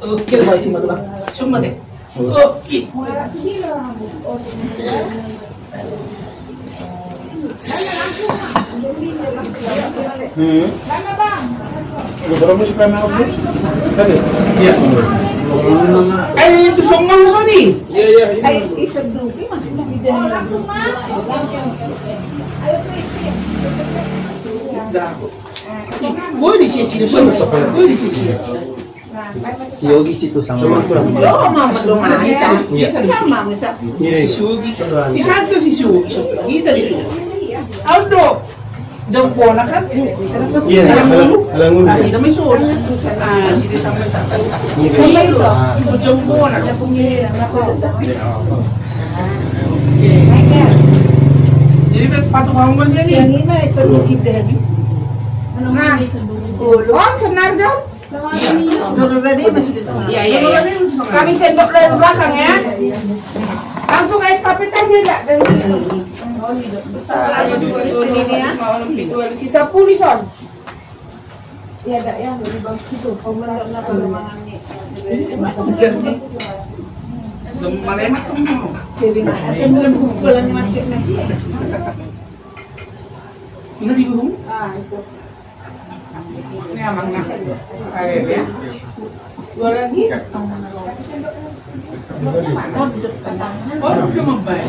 Oke, baik sih matu lah. Cuma deh. Oke. Berapa sih kamera bu? Tadi? Iya. Itu semua nih. Iya. Isang grupi masih sakit langsung Boleh di sisi itu semua. Boleh di sisi. Si Yogi situ sama. mama mana isa. Iya. Sama isa. Si Sugi. Isa itu si Sugi. Kita di situ. Aldo. Dempona kan? Iya. Alang Nah, kita masuk. Ah, sini sampai sana. Sampai itu. Itu Dempona. Ada pengira nako. Oke. Aja. Jadi patung bangun sini. Yang ini itu kita haji. Nah, Om senar dong. Dulu tadi masih di sana. iya. Kami sendok dari belakang ya. Langsung estafet aja enggak dari sini. Ini ya. Sisa pulih son. Ya enggak ya, lebih bagus itu. Komentar apa mangannya. Malemat kamu. Jadi nak asal kumpulan macet lagi. Ini di burung. Ah, itu. Ini amang nak. Ayo ya. Dua lagi. Oh, udah membaik.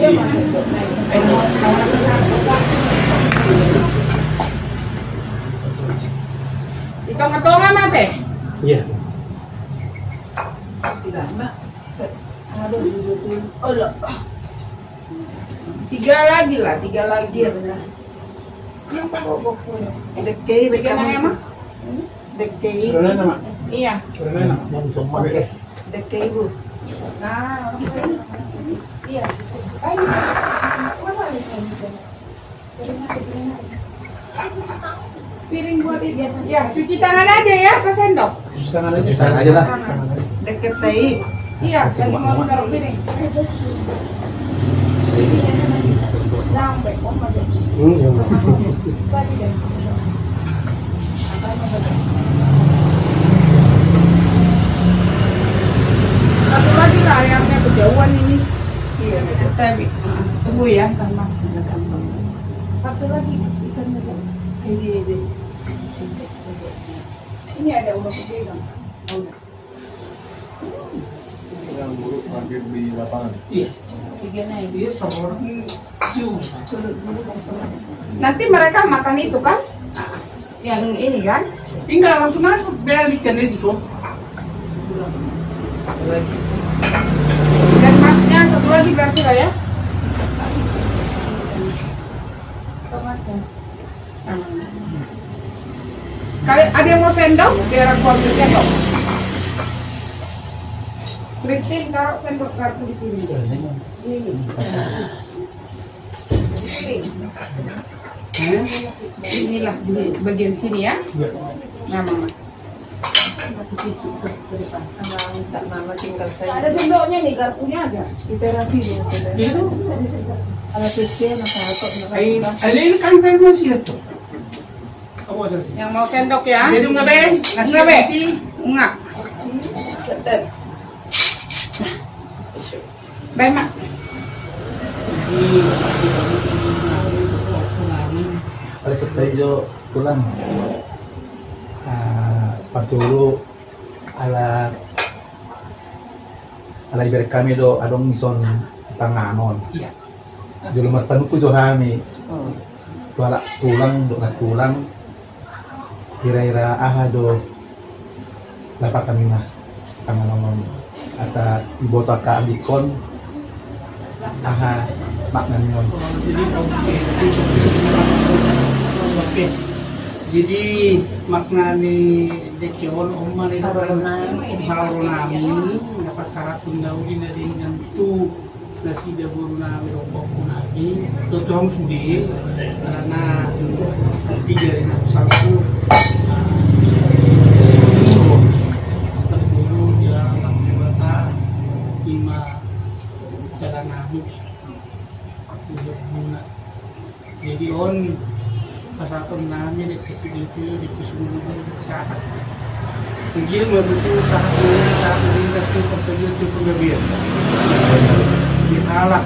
Hitung-hitungan mate. Iya. Tidak, Mbak. Oh, loh. Tiga lagi lah. Iya benar. Dekei Bikin yang emang? Dekei. Sudah nama. Iya. Sudah nama. Yang semua deh. Dekei Bu. Nah, Iya. piring buat itu. Ya, cuci tangan aja ya, ke sendok. Tangan aja lah. Deket tei. Iya, lagi mau taruh piring. Lambe, om aja. Satu lagi lah ayamnya kejauhan ini. Iya, tapi tunggu ya, kan mas. Satu lagi ikannya. Ini ada udah gede kan? Yang buruk parkir di lapangan. Iya. Iya, sama orang siu. Nanti mereka makan itu kan? Yang ini kan? Tinggal langsung masuk biar ikan itu so. Satu lagi. Dan masnya satu lagi berarti lah ya? Kalian ada yang mau sendok? Biar aku ambil sendok. Christine taruh sendok kartu di sini. Ini. Inilah di bagian sini ya. Nah, mama. Masih tisu ke depan. Minta mama tinggal Ada saya. sendoknya nih, garpunya aja. Di terasi dia sudah. Itu. Ala suci na satu na. Ini kan masih itu. Yang mau sendok ya? Jadi nggak be? Nggak be? Nggak. Sedap. Baik mak. Oleh sebab itu pulang. Pagturo ala ibarat kami do adong mison setanganon. Iya. Julumat panuku do kami. Wala tulang do tulang. Kira-kira do dapat kami na setanganon asa ibota ka abikon maknan yon. Oke. Jadi makna ni dekion umma ni harunami dapat syarat sundawi na dengan tu nasi dahulu nami rokok nami totong sudi karena tiga ini salku terburu dia anak mata lima jalan nami jadi on pasatong namin at kasi dito yung sumulong sa akin. Dia betul saat meningkatkan persetujuan penggabian. Dihalak.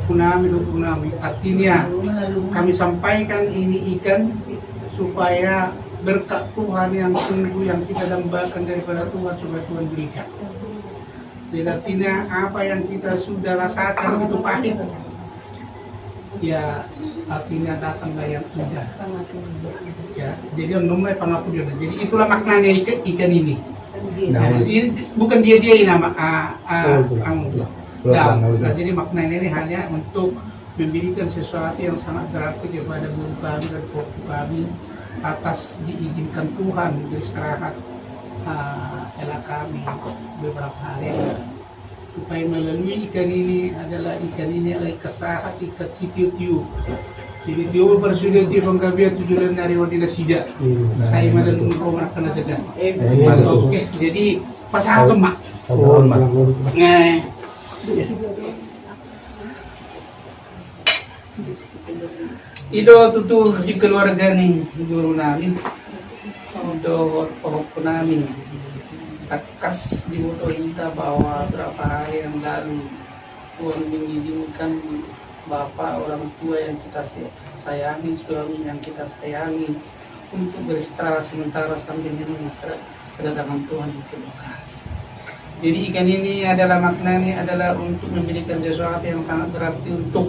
Punami. Artinya kami sampaikan ini ikan supaya berkat Tuhan yang sungguh yang kita dambakan daripada Tuhan supaya Tuhan berikan. Jadi artinya apa yang kita sudah rasakan itu pahit. Ya artinya datanglah yang indah. Ya, jadi namanya pengapuran. Jadi itulah maknanya ikan ini. Nah, ini bukan dia yang nama Nah, jadi maknanya ini hanya untuk memberikan sesuatu yang sangat berarti kepada guru kami dan pokok kami atas diizinkan Tuhan beristirahat elak kami beberapa hari supaya melalui ikan ini adalah kesahat ikan tiu. Jadi dia bersudah di penggabian tujuan dari wadina sida. Saya melalui rumah kena jaga. Oke, jadi pasangan kemak. Ido tutu di keluarga nih guru nami, do pokok nami, takas di moto kita bahwa berapa hari yang lalu Tuhan mengizinkan bapak orang tua yang kita sayangi, suami yang kita sayangi untuk beristirahat sementara sambil menunggu kedatangan Tuhan di kemudian. Jadi ikan ini adalah maknanya adalah untuk memberikan sesuatu yang sangat berarti untuk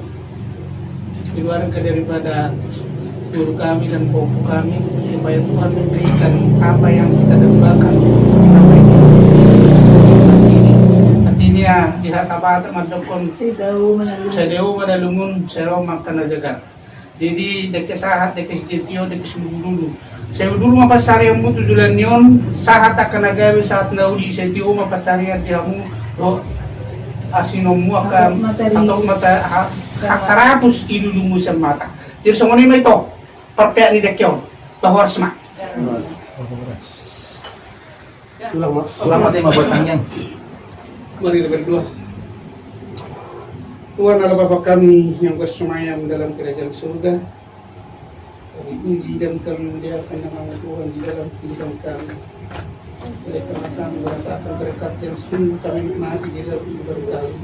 keluarga daripada guru kami dan pokok kami supaya Tuhan memberikan apa yang kita dambakan. Artinya di hatabat mandokon sedeu manalungun sero makan ajagar. Jadi deke sahat deke setio deke dulu. Saya dulu mapasari yang mutu julan nyon sahat akan nagawi saat naudi setio mapasari yang diamu asinomu akan atau mata karapus ilulumu sa mata. Jadi semua ini itu perpek ni dekyo bahwa semak. Tulang mati mabuat tangyan. Mari kita berdua. Tuhan adalah Bapa kami yang bersemayam dalam kerajaan surga. Kami puji dan kami muliakan nama Tuhan di dalam kehidupan kami. Oleh karena kami merasakan berkat yang sungguh kami nikmati di dalam kehidupan kami.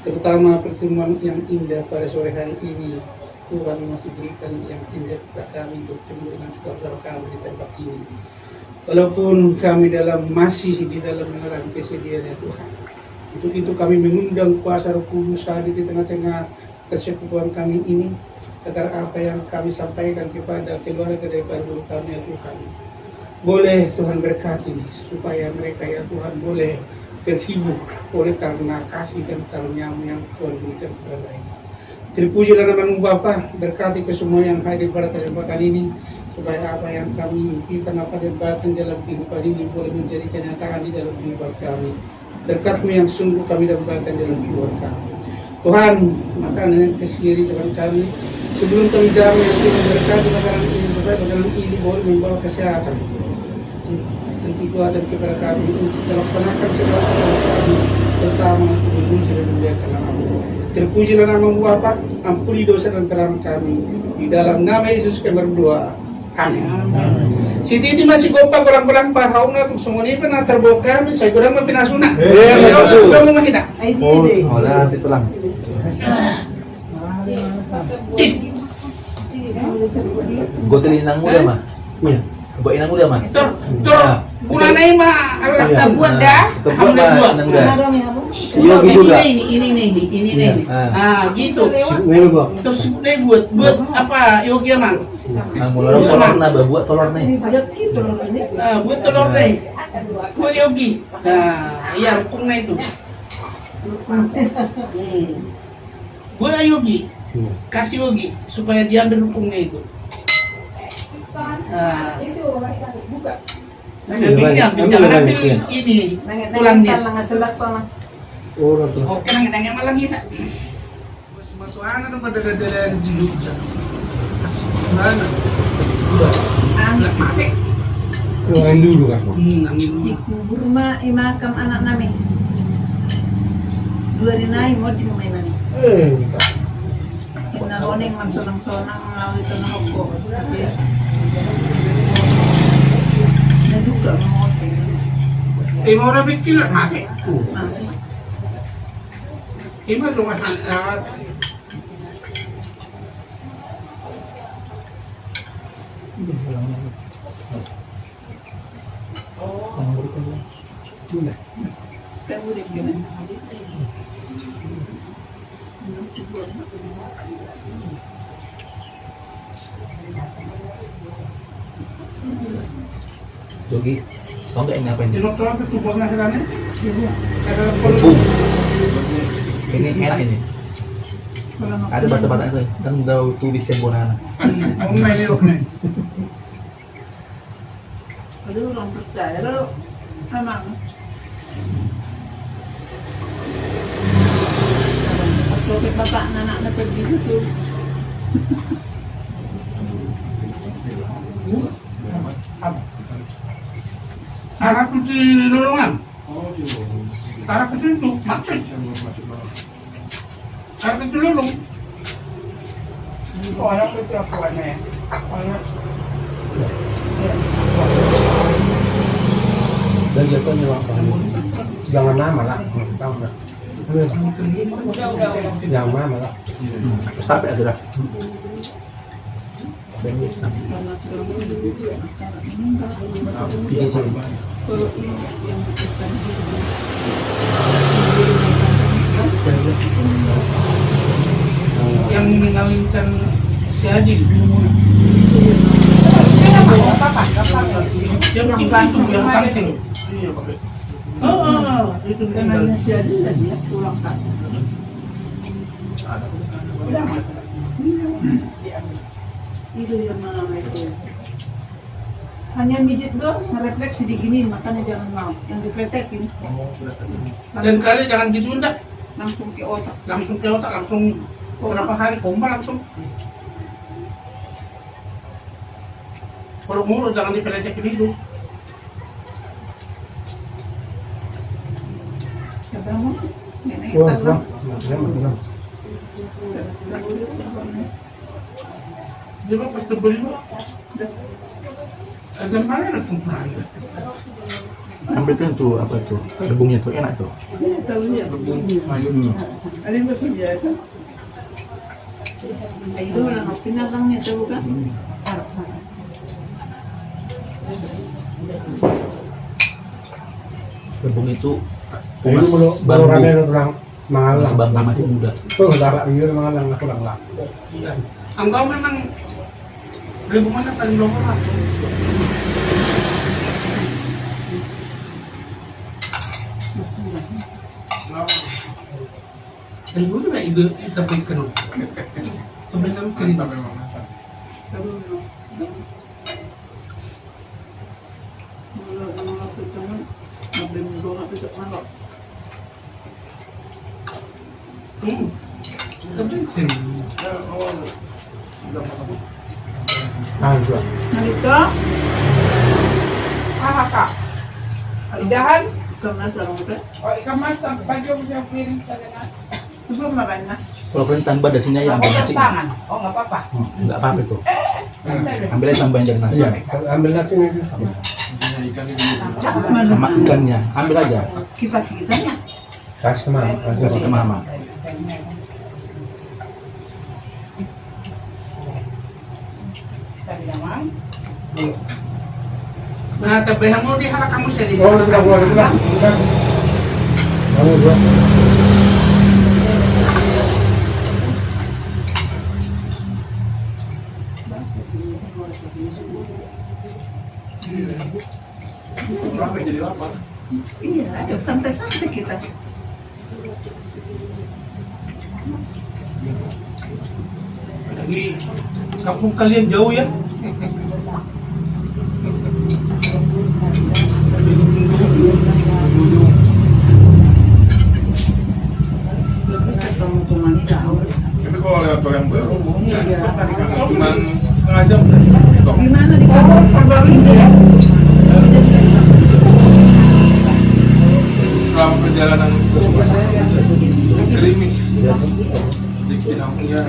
Terutama pertemuan yang indah pada sore hari ini. Tuhan masih berikan yang indah kepada kami bertemu dengan saudara kami di tempat ini. Walaupun kami masih di dalam mengalami kesedihan ya Tuhan. Untuk itu kami mengundang kuasa Roh Kudus hadir di tengah-tengah persekutuan kami ini agar apa yang kami sampaikan kepada keluarga daripada guru kami ya Tuhan boleh Tuhan berkati supaya mereka ya Tuhan boleh terhibur oleh karena kasih dan karunia-Mu yang Tuhan berikan kepada mereka. Terpujilah nama-Mu Bapa, berkati ke semua yang hadir pada kesempatan ini supaya apa yang kami impikan apa dan bahkan dalam kehidupan ini boleh menjadi kenyataan di dalam kehidupan kami. Berkat-Mu yang sungguh kami dapatkan dalam kehidupan kami. Tuhan, makanan yang tersendiri Tuhan kami, sebelum kami jalan yang Tuhan berkati makanan ini supaya makanan ini boleh membawa kesehatan dan kekuatan kepada kami untuk melaksanakan segala tugas kami, terutama untuk memuji dan memuliakan nama-Mu. Terpujilah nama-Mu Bapa, ampuni dosa dan kesalahan kami. Di dalam nama Yesus kami berdoa. Amin. Si Titi masih gopa kurang-kurang parhaw na kung sumuni pa na terbawa kami saya kurang mapinasuna. Kamu mahita. Wala dito lang. Gotelin ng ulam ah. Bawain ng ulam ah. Bulan na yung buat dah. Alhamdulillah ng ulam. Yogi juga. Ini. Ah, gitu. Terus buat apa? Yogi emang. Mula telur na ba? Buat telur na buat telur na buat Yogi. Nah, iya rukung na itu. Buat Yogi. Kasih Yogi supaya diambil rukungnya itu. Buka. Dagingnya, jangan ambil ini tulangnya. Oke, nangis malang kita. Masukan ada pada jiluk jangan. Mana? Anak mati. Angin dulu kan? Angin dulu. Dikubur imakam anak namin. Dua rinay mo di may nani. Naroning man sonang-sonang lawi ito na ako. Imo rabit kilo mati. Imo lumahan Yogi, tau nggak ini apa ini? Tinuturo itu tubuh na sila niya. Bumbu. Ini enak ini. Ada bahasa Batak itu, kan udah tulis yang bonana. Ang may nilok na. Aduh, orang percaya lo. Emang. Kalau kita bapak anak-anak pergi itu. Harap ko si Lulungan. Harap ko si ito. Mati. Harap ko si Lulung. Oh, harap ko siya po ano yan. Dan jatuhnya apa? Jangan lama lah. Tahu nggak? Jangan lama lah. Tapi ada dah. Tiga sih. Yang mengawinkan si Adi. Yang membantu yang kanting. Oh, itu Temannya si Adi lah dia pulang kan. Itu yang mana itu. Hanya mijit doang, ngerefleksi diginiin, makanya jangan mau. Yang dipletekin. Dan kali jangan ditunda. Langsung ke otak. Langsung ke otak, langsung berapa hari koma langsung. Kalau mulu jangan dipeletekin itu. Kebangun sih. Nenek Wah, kita wah. lah. Saya mau bilang. Di ba pasti beli mo? Ada mana na itong perahi? Ambil tuh apa tuh? Rebungnya tuh enak tuh. Tahu dia. Ada yang masih biasa. Itu orang pinagangnya tahu kan? Rebung itu Ini tunas baru bambu. rame orang Tunas Malang. bambu masih muda. Tuh dapat ini Malang aku lang lang. Iya. Ang gawa ng ribuan na panloko na. Ay, mo na iba itabay ka no. Tabay lang ka rin. Tabay ka rin. Ah, juga. Nalito? Kakak. Alidahan? Ikaw na sa rumah. O, ikamas, bagyo mo siya feeling sa ganun. Gusto mo makan na? Kalau kalian tambah dasinya ya ambil Ako nasi. ng tangan. O, nga papa. Enggak apa-apa itu. Sandali. Ambil aja tambahin dari nasi. Iya, ambil nasi ini. Sama ikannya, ambil aja. Kita-kitanya. Kasih ke mama. Kasih ke mama. Sabi naman. Natabayhan mo di halak mo siya. Oh, sudah keluar sudah. Sudah. Kamu dua. Iya, ayo santai-santai kita. Lagi kampung kalian jauh ya. Kamu cuma ini tahu. Tapi kalau lewat tol yang baru, cuma setengah jam. Gimana di kamu? Baru ini ya. Selama perjalanan ke Sumatera, gerimis. Di samping ya,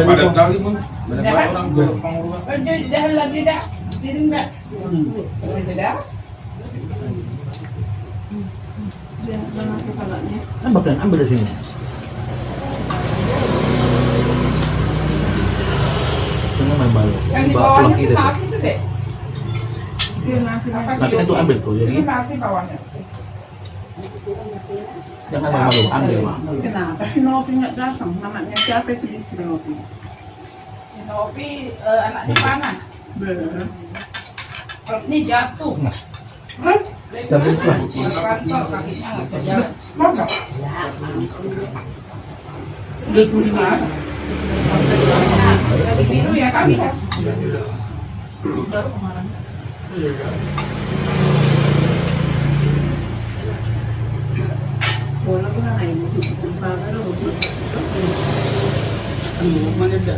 padat kali pun, banyak banget orang ke Pangurua. Dahil lagi dah. Hindi dah. Ito dah. Dia mana kepalanya? Ambil dari sini. Jangan main balik. Yang di Bawa bawahnya pulang itu kita. nasi itu deh. Dia nasi apa Nasi kan tuh ambil tuh, jadi Ini nasi bawahnya. jangan malu, ambil mah. Kenapa si Nopi nggak datang? Namanya siapa itu di si Nopi? Nopi anaknya panas. Bener. Ini jatuh. Tapi itu lah. Kantor kakinya nggak bisa jalan. Mana? Udah sulit lah. Lagi biru ya kami ya. Baru kemarin. Bola ko na ngayon. Bago Ano, maganda.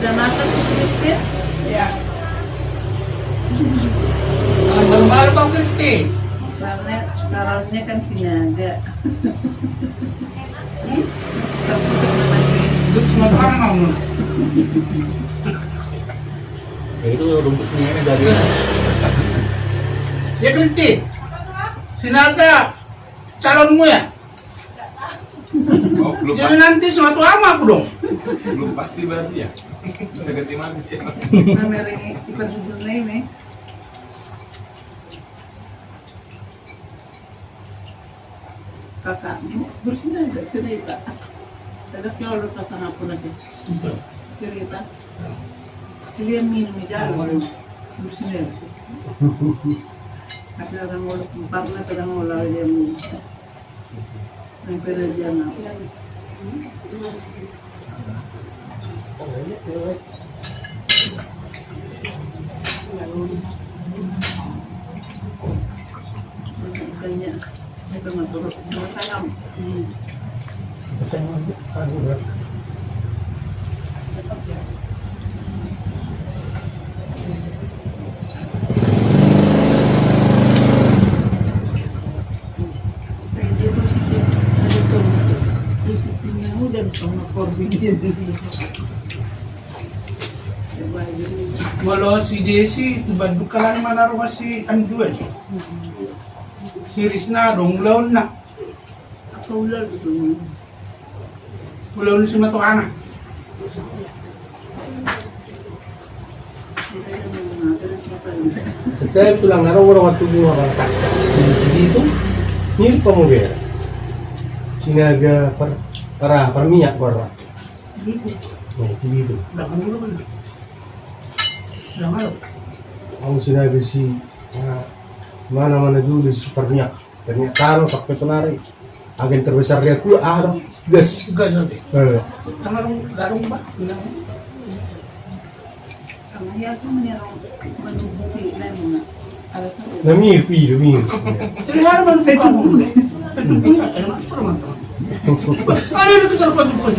Ganatan si Christine. Ya. Ang baru-baru Bang Kristi. Kararnya kan sinaga. Duduk semua orang kamu. Ya itu rumputnya dari Ya Kristi. Sinaga calonmu ya? Oh, belum Jadi nanti suatu ama aku dong. belum pasti berarti ya. Bisa ganti mati. Namanya ikan sujud na yun eh. Kakaknya bersih na agak cerita. Tagak yung ulo pa sa napo na din. Cerita. Kilian minum ni Jalo. Bersih na yun. Kasi ang ulo kong partner, tagang ulo yung minum. Ang pinagyan na. Kanya, ito matulog. Masalam. Walau si Desi itu banduk kalang mana rumah si Anjuan. Si Risna dong lawan na. Kaular ito. Lawan si Mato anak. Setiap tulang naro orang tubuh orang tak. Jadi itu mirip pemuda. Sinaga per minyak per. Nah, itu. Dakan dulu kan. Jangan. Ang sinabi si mana-mana dulu si per minyak. Ternyata pakai penari. Agen terbesar dia pula gas. Enggak nanti. Eh, Garung ba? Bilang. Ang hiya ko manirang manubuti na yung mga alas na Namir pi, namir. Jadi hari mana saya tunggu. Enggak, enak pernah. Ada yang kita dapat tuh.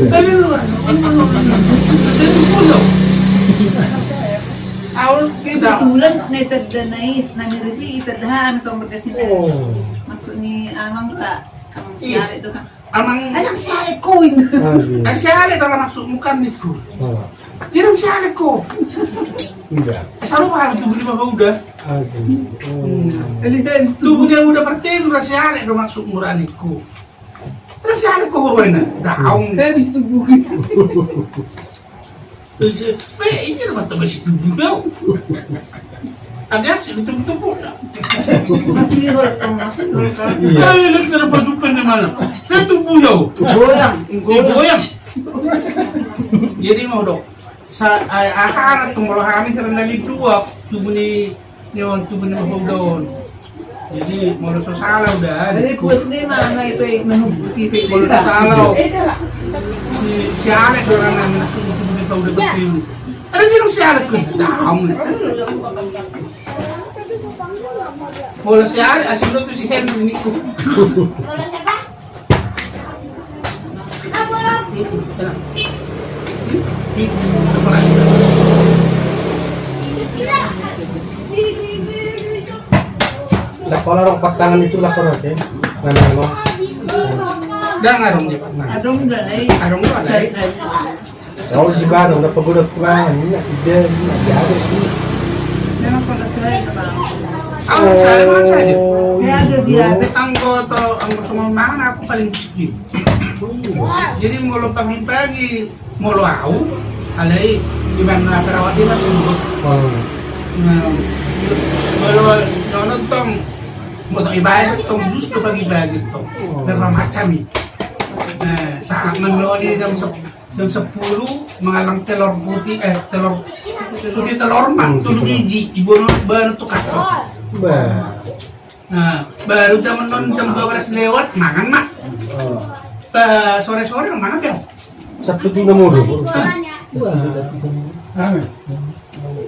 Ada yang saya tunggu dong. Awal tidak. Kebetulan netagdanay na niripi itadhaan itong magkasina. Oh. Maksud ni amang ka. Amang siyari ito ka. Amang Anak siyari ko! Ah, si Ale dalam maksud mukan itu. oh. Jangan si Ale ko. Enggak. Selalu paham tubuh dia udah. Aduh. Tubuh dia udah bertemu si Ale dalam maksud muraniku. Si Ale ko ruwena. Daung. Habis tubuh. Ini rumah teman si tubuh dia. Agak sih betul-betul dah. Masih hirol ang masih hirol ka. Iya. Ay, nagtara pa doon na malam. Sa tubuh daw. Goyang. Goyang. Jadi mau dok. Sa ahan at tumulahamin sa nalituwak. Tubuh ni tubuh ni mahudon. Jadi mau sa salaw dah. Dari puas ni mana ito ay manubuti. Mau sa salaw. Ito lah. Si Ale doon ang tubuh ni mahudon bertilu. Ada jirong si Ale ko. Daam. Bola si Ale, asin doon to si Henry Nico. Bola siapa? Bola. Itu, tenang. Itu, sebelah. Lah kalau orang patangan itu lah kalau ya. Nama Dan arong di mana? Adong udah naik. Arong itu ada. Kalau si Badong udah pagod kumain, ini tidak ada sih. Memang pada cerai apa? Saya mana saja. Kayak ada diabetes. Ang semua makan aku paling miskin. Jadi mau pagi-pagi mau aku, alai di mana perawat dia masih Kalau nonton mau ibadah tong justru pagi-pagi tong berapa macam ini. Nah, saat menoni jam 10 mengalang telur putih telur mang 7 biji ibu baru tuh kakak. Nah, baru jam 12 lewat makan mak. Sore-sore makan kan? Sabtu itu nemu dulu.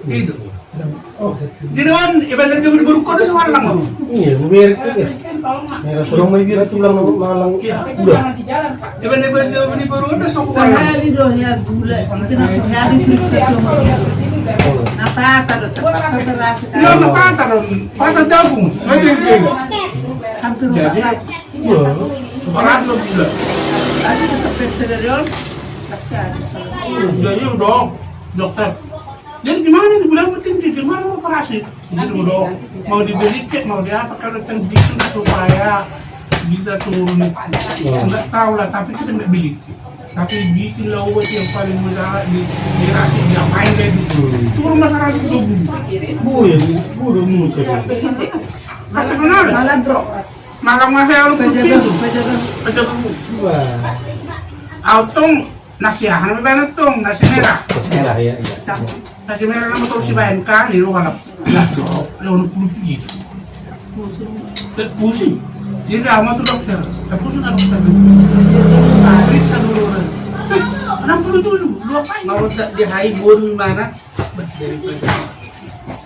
Itu. Jadi kan ibadah jam baru kau dah sewalang. Iya, biar itu. Merah suruh mai biar tulang malang. Udah. Ibadah jam baru dah sewalang. Sehari doh ya gula. Itu nak sehari periksa semua. Apa taruh terpaksa terasa. Ya, apa jagung? Hampir Jadi, Iya. orang lo gila. ada tetap pesererion. Jadi udah dokter. Jadi gimana nih bilang penting gimana mau operasi? Jadi udah mau dibeli cek mau dia apa kalau bikin supaya bisa turun. Enggak tahu lah tapi kita nggak beli. Tapi bikin lawat yang paling mudah dirati diapain kayak gitu. Turun masyarakat itu Udah muter. kata kenal Malah drop. malam masih lu Pejaga. Wah. Autong nasihan banget tong nasi merah. Iya. Nasi merah nama tuh si bahan kan di luar lalu puluh pusing. Jadi lama tuh dokter, pusing kan dokter. Periksa dulu. 67, lu apa? Mau di high bone mana?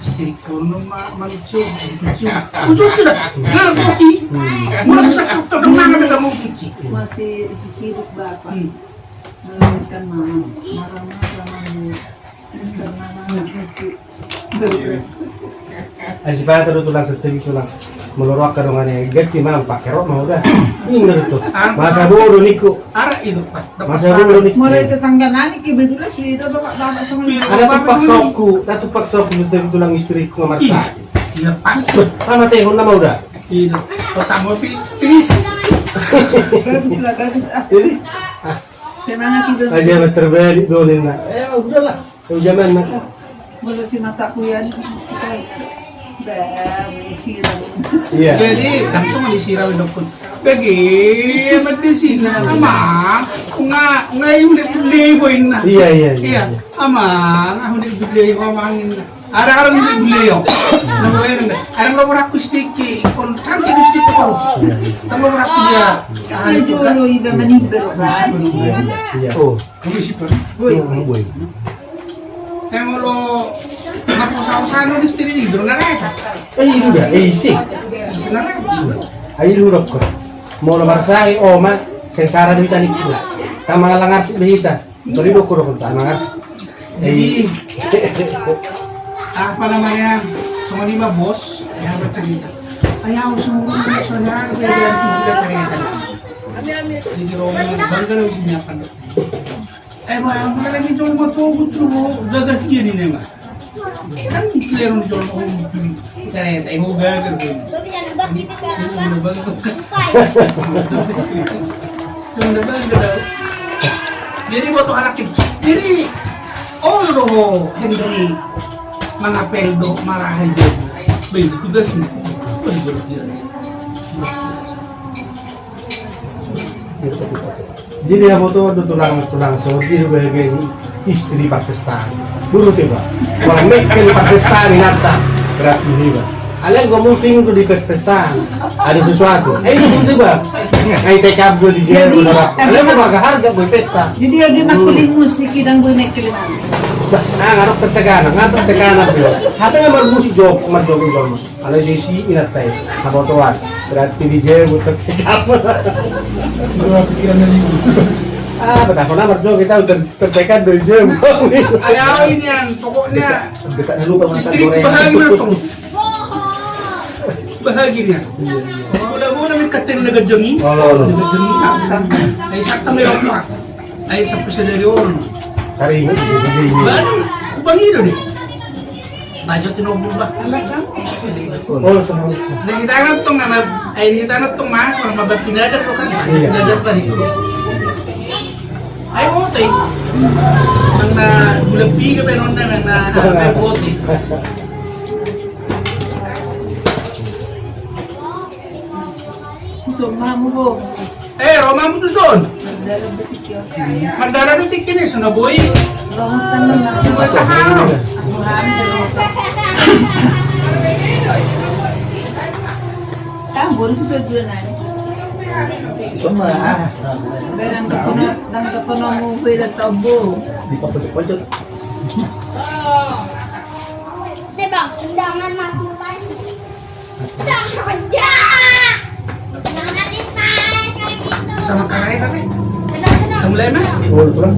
Istri kono manusia, cuci dah. Nah, cuci. Mulai sakit tuh mana bisa mau cuci? Masih hidup bapak. Melahirkan mama. Marah-marah Asih pa terus tulang setelah tulang melorok kadongannya ganti mam pakai rok mau udah ini tuh masa bodoh niku Arah itu. masa bodoh niku mulai tetangga nani kebetulan sudah bapak sama ada tupak sokku betul tulang istriku ngamar Iya, sakit iya pas. sama teh honda mau udah Itu. Kota mau pilih. jadi semangat tidur aja terbalik dolin lah udahlah zaman nak mulai si mataku ya siram iya Jadi langsung disiram dokter. Bagaimana di sini? Amang, nggak yung liboy na. iya Iya, amang, ako nagbiblay ko amangin. Araw-araw nagbiblay ako. Nangyayari na. Arang ko mura ko sticky. Kung saan ko sticky ko? Tama mura ko dia. medyo lo iba manibero iya oh boy Temo lo, mapusaw-sano di stili libro na rin. udah sih Isa na rin. ayo urok ko mau nomor saya oma sengsara duit tani pula tama langar si behita tori do ko tama Jadi, apa namanya, sama lima bos yang bercerita. Ayaw semua soalnya ada yang tidak ternyata. Jadi rombongan baru kan harus menyiapkan. Bang, lagi coba tunggu tuh gagal dia nih mah. Kan clear nih coba ternyata mau gagal tuh. Jadi buat anak itu. Jadi loh Henry mga peldo marahan din. Baik, tugas mo. jadi aku tuh ada tulang sordi sebagai istri Pakistan dulu tiba orang Mekken Pakistan nata berarti tiba kalian ngomong pingin tuh di Pakistan ada sesuatu ini tiba ay tekab gue di jalan berapa kalian mau pakai harga buat pesta jadi lagi makuling musik dan boy naik keliman ngarap tekanan bro hati nggak bermusik jok kalau sisi minat tay apa tuan berarti di jalan buat tekab Semua pikiran dari ibu. betapa nama jok kita udah tertekan dari jam Ayaw ini yan, pokoknya Dekat lupa masak istri goreng. bahagia terus. Bahagia. Mudah-mudahan minta katin nagajangi. Oh, Nagajangi saktan. Ay saktan may opak. Ay sa presiderion. Hari ini jadi Ba't kubang ito di? Tayo tinobol ba? Talagang? oh sama. Nahitangan tong ay nahitangan tong kung mabapinadat ko kan. Iya. Pinadat pa rin. Ay bote. Ang na gulapi ka pero na ay bote. Summa mo ko. Eh, Roma mo to son. Nagdalang batik yun. Mandala no tikin eh, sunaboy. Ramutan lang na. Taharo. Ang hangin na ramutan. Sambon ko sa dyan na. Cuma Ganang kasunod ng katunong mo pwede tabo. di pojok-pojok. Diba? Undangan natin pa. Jangan! Jangan dipakai kayak gitu. Sama karay kami. Tenang. Mulai na. Oh, pulang.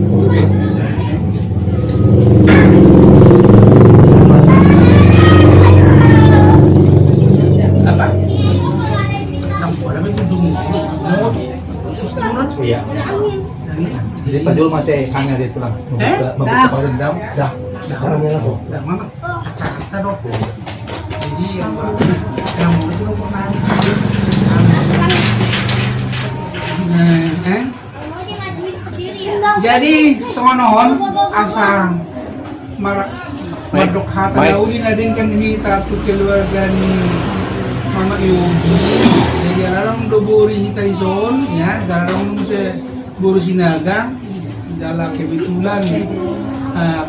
Apa? Kamu alam mo yung mo. Susunod. Iya. Jadi Pak Jul masih hanya dia pulang. Eh? Membuka dendam. Dah. Sekarang ya aku. Dah mana? Kacakata dong. Jadi yang mau itu dong pernah. Mau dimajuin sendiri. Jadi sonohon asa madukha uli na din kan hita tu keluarga ni Mama Yogi. Jadi alarong do buri hita izon ya, alarong mo sa buru sinaga dala kebetulan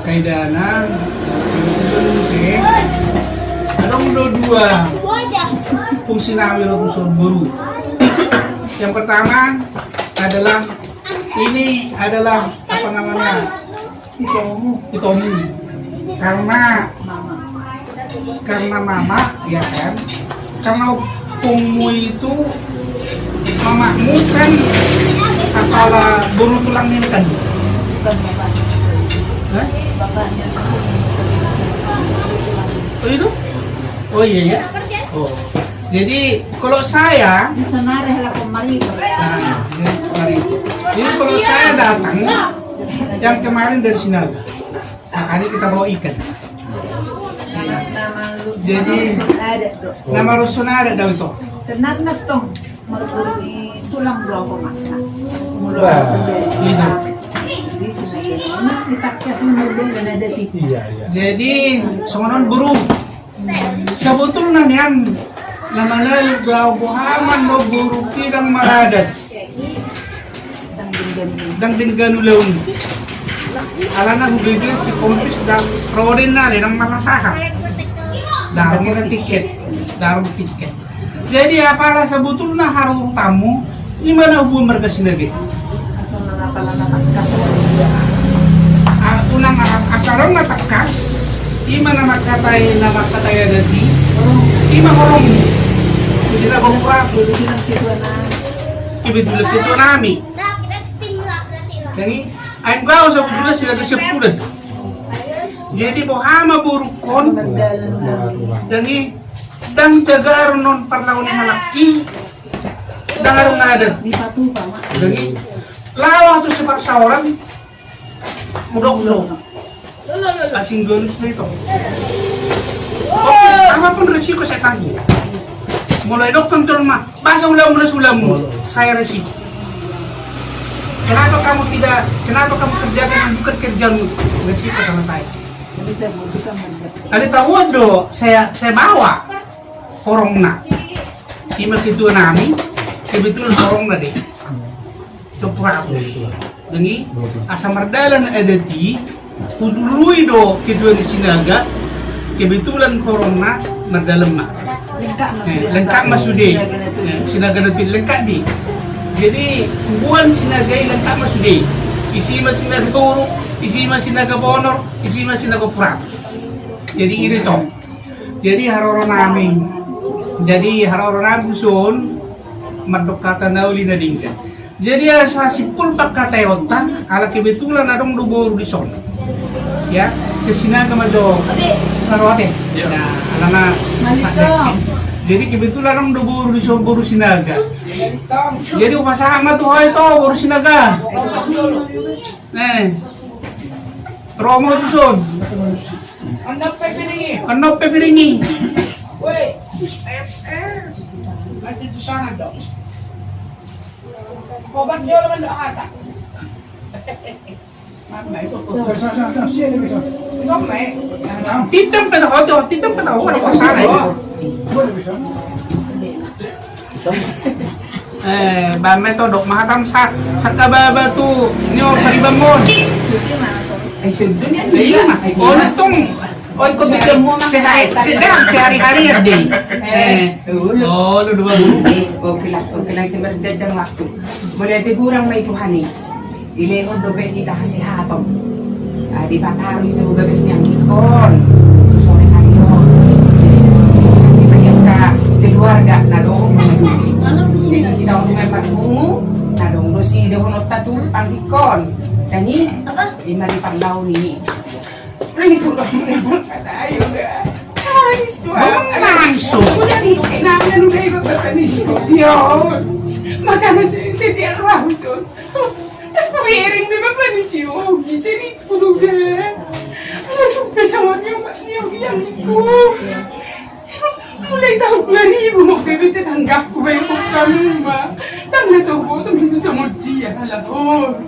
kaidana kebetulan si alarong do dua Gua aja. fungsi namin ng buru. Yang pertama adalah ini adalah apa namanya itu karena mama ya kan karena pungmu itu mamamu kan apalah buru tulang ini kan Bukan bapaknya. Hah? Bapaknya. Oh itu oh iya ya oh jadi kalau saya Di sana rehla kembali. nah, mari. Jadi kalau saya datang yang kemarin dari Sinaga makanya kita bawa ikan. Jadi ada bro. nama rusun ada daw ito. Tenat na tong magpuri tulang bro ko makna. Mulo Wah, ini. Di sini nak ditakkas mo din na dati. Iya, iya. Jadi songonon buru. Sebetulnya yan namanya daw buhaman no buru kidang maradat dan ganulaun. Alana hubigin si kompis dan rodin na rin ang makasaha. Dahil ng tiket. Jadi para sebetulnya harus tamu di mana hubungan mereka sinagi. Asal na pala natakkas. Unang asarong natakas, ima na makatay ada di, ima horong. Hindi na bangkura, Pwede silang sitwa na. ibidulas ito nami. Nah, kita steam lah berarti lah. Jadi, ay gao sa budulas sila sa pulad. Jadi bohama burukon, Magdalan na. jadi dang jagar non parlaw ni halaki, dangarong nadat. Di patupa ma. Jadi, lawa to sa pasawaran, mudok-mudok. Kasing galus na ito. Okay, apa pun resiko saya tanggung. Mulai dokter cerma, basa ulam mo, saya resiko. Kenapa kamu kerjakan yang bukan kerjaanmu? Resiko sama saya. Hindi tayo mo ka magdat. Ada tahu do, saya bawa korongna. Ima kitu nami, kebetulan korongna deh. Itu prapus. Dengi, asa mardalan adati, kudului do kedua di Sinaga, kebetulan korongna mardalam na. Lengkap masude. Sinaga natin lengkap di. Jadi hubungan Sinagay lengkap masude. Isi mas Sinaga Toro, isi mas Sinaga Bonor, isi mas Sinaga Pratus. Jadi ini toh. Jadi haroro namin. Jadi haroro namin son madokatan nauli na dingkan. Jadi sa sipul pagkatayonta, ala kebetulan adong dugor di son. Ya, sa Sinaga mado. Karote. Ya. Nah, alana Malito. Jadi kebetulan ang duburo di Soboro Sinaga. Jadi upasama tuh itu Boro Sinaga. Promo itu son. Ano pepiringi? Woi, nanti itu sangat dong. Obat dia lawan doa hata. Titam pa na ako, pasara ba metodok mahatam sa kababa tu nyo paribamon. Ay, sundo niya. O nitong Oy, kung bigyan mo mga si hari-hari ya day. Oh, lu dua Okay lang si Merda dyan waktu. Mula digurang may Tuhan eh. Ilehon dobe kita kasi hatong. Di pataro ito bagas niyang ikon. Sore hari yun. Di bayan ka keluarga na doon mga dugi. Jadi kita ngomongin Pak Mungu, na doon lo si doon tatu pangikon. Dani, lima di panglaw ni. Ay, sudah mo kata ayo ga. Ay, Nangso. udah di namin udah ikut bertani yo. Makanya si tiar rahujon. Tak kuiring di bapak ni cium. Jadi kudu ga. Aduh, bersama niyo yang itu. Mulai tahun 2000 mau bebek tanggap ko ba yung kami ba? Tangga sa buto minto sa mudia halapon.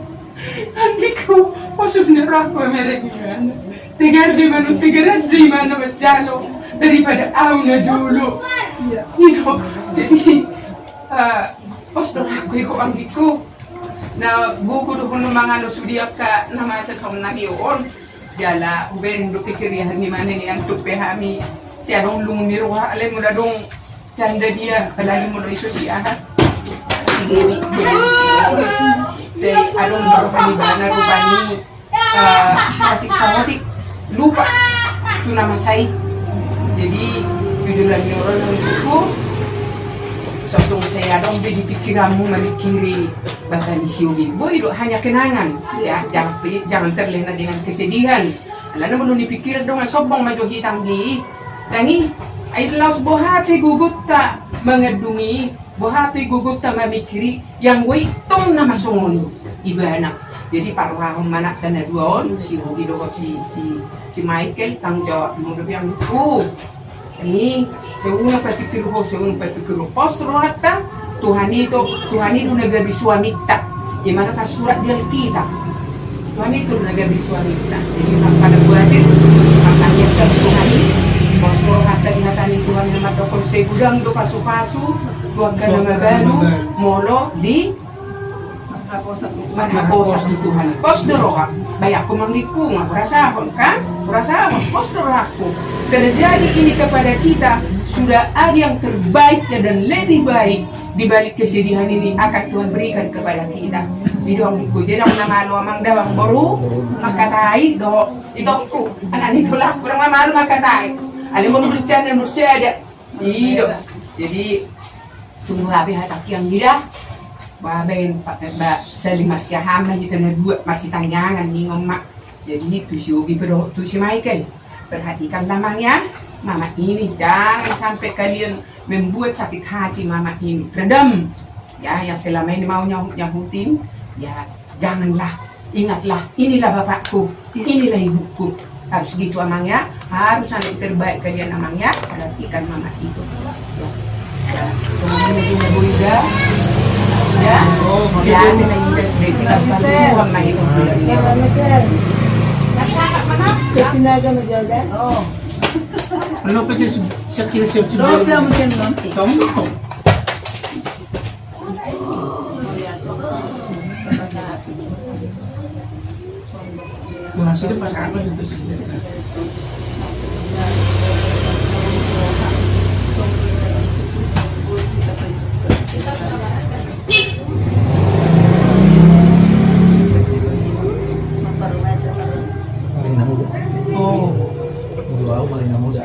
Hindi ko pasok na rako Amerikan. Tigar di mana berjalo daripada au na dulu. Gitu. Jadi pasok ako yung anggi ko na gugudo ko ng mga lusudiak ka na masa sa nagiyon. Jala, uberin do keceriahan ni mana ni antuk pehami. Siya dong lumiro ha, alam mo na dong canda dia, palagi mo na iso siya ha. Say, anong baro kanibana rupani satik lupa itu nama saya. Jadi 17 orang ng buku sabtong saya dong di pikiranmu memikiri bahasa Nisyogi. Boy, hanya kenangan ya, jangan terlena dengan kesedihan. Alam mo nung dipikir dong sobong maju hitang di. Tani, ay laos buhati gugut ta mengedungi, buhati gugut ta mamikiri yang witong na masungoni iba anak. Jadi parwahong manak na doon, si Hugi doon si Michael, tang jawab mo yang itu. Ini, saya unang patikiro postro hatta, Tuhan itu nagabi suami ta. Gimana sa surat dia kita. Tuhan itu nagabi suami ta. Jadi pada buatin, makanya kan Tuhan itu Postro hatta dihatani Tuhan yang madokol sa gudang do pasu-pasu, huwag ka na magano, molo di manhaposas di Tuhan. Postro ka, bayak ko mangiku, kurasahon kan? Kurasahon, postro aku. Terjadi ini kepada kita, sudah ada yang terbaik dan lebih baik di balik kesedihan ini akan Tuhan berikan kepada kita. Di doang iku, jadi ang namalo amang dawang baru, makatay do, itongku, anak itulah kurang namalo makatay. Alam mo nubrityan na ada Ido. Jadi tunggu habis hatak yang gila. Babayin ba sa limas siya hama kita na dua masih tangyangan ni ngomong. Jadi itu si Ugi pero itu si Michael. Perhatikan lamangnya, mama ini jangan sampai kalian membuat sakit hati mama ini. Redam. Ya, yang selama ini mau nyahutin, ya janganlah. Ingatlah, inilah bapakku, inilah ibuku. Harus gitu amangnya, harus sampai terbaik kalian amangnya, perhatikan mama itu. Ya, semuanya ini Buida, ya, ya, kita juga sedih bantuan mah itu. Sinaga mo dyan? Oo. Ano pa sa kilso Doon lang mo dyan, no? Tombo. Masih pas aku itu sih. Oh, wow, paling muda.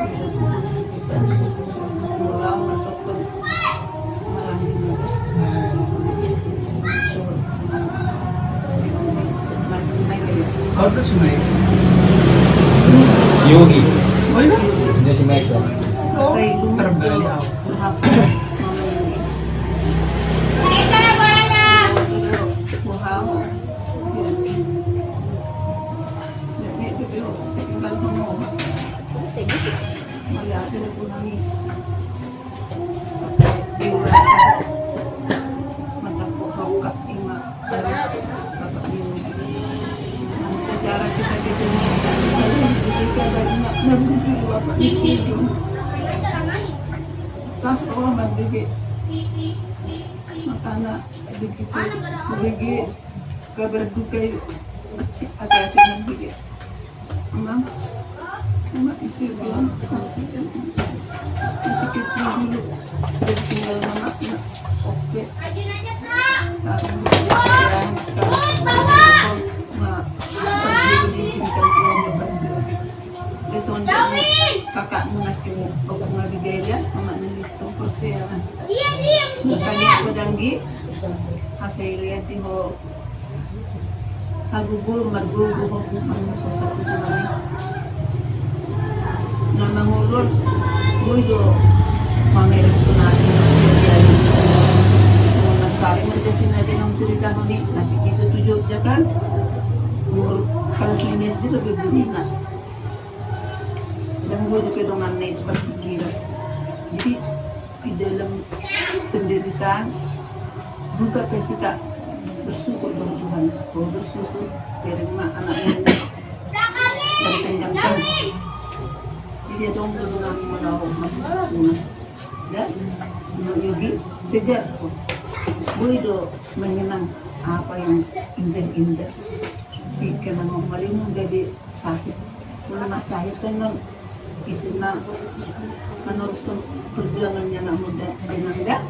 Kau tuh si Mike. Yogi. Oh iya? Dia si Michael. Oh, terbalik. anak begitu begitu kabar duka hati-hati nanti dia. Mama isi bilang kasihan masih kecil dulu udah tinggal mamanya. Oke. Ajuin aja, Pra. Kakakmu ngasih obat nabigay ya, mama nilitong kursi ya. Iya, iya, mesti Kanya ko danggi, hasil lihat di ho, agubur magugo ho ang sa tutunan. Na mangulur, buyo, mameron ko na siya. So nagkali mo kasi natin ang cerita ko ni, nakikita tujuh aja kan, umur kelas 5 SD lebih bunyi na. Dan gue juga dengan itu kan pikiran. Jadi di dalam penderitaan buka kita bersyukur kepada Tuhan. Kalau bersyukur karena anaknya dan tenggangkan. Jadi ada orang berdoa sama Allah masuk ya, Yogi kejar tuh. Gue itu mengenang apa yang indah-indah. Si kena ngomalimu jadi sakit. Kalau mas sakit kan istilah meneruskan perjuangannya anak muda dengan enggak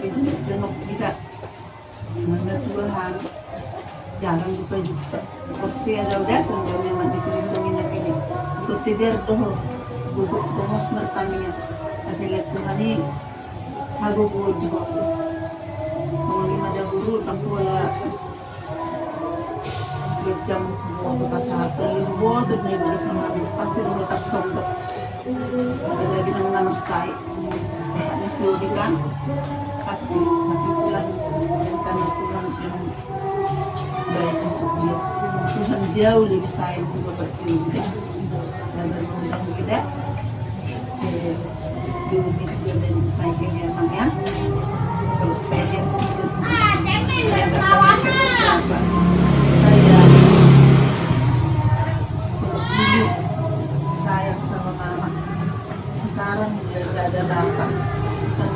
itu tengok kita mana Tuhan jarang buka juga kursi ada udah sebenarnya mati selindungin ini ikut tidur tuh guguk bongos bertaninya kasih lihat Tuhan ini aku guru juga sama lima ada guru tanpa ya jam waktu pasal terlibat tuh nih beres sama pasti udah tak sombong ada lagi nama saya ini sudah kan pasti tapi pulang rencana Tuhan yang baik untuk dia Tuhan jauh lebih sayang juga pasti dan berundang kita di bumi juga dan baiknya emangnya kalau saya yang sudah saya datang siapa sayang sama mama sekarang udah gak ada bapak dan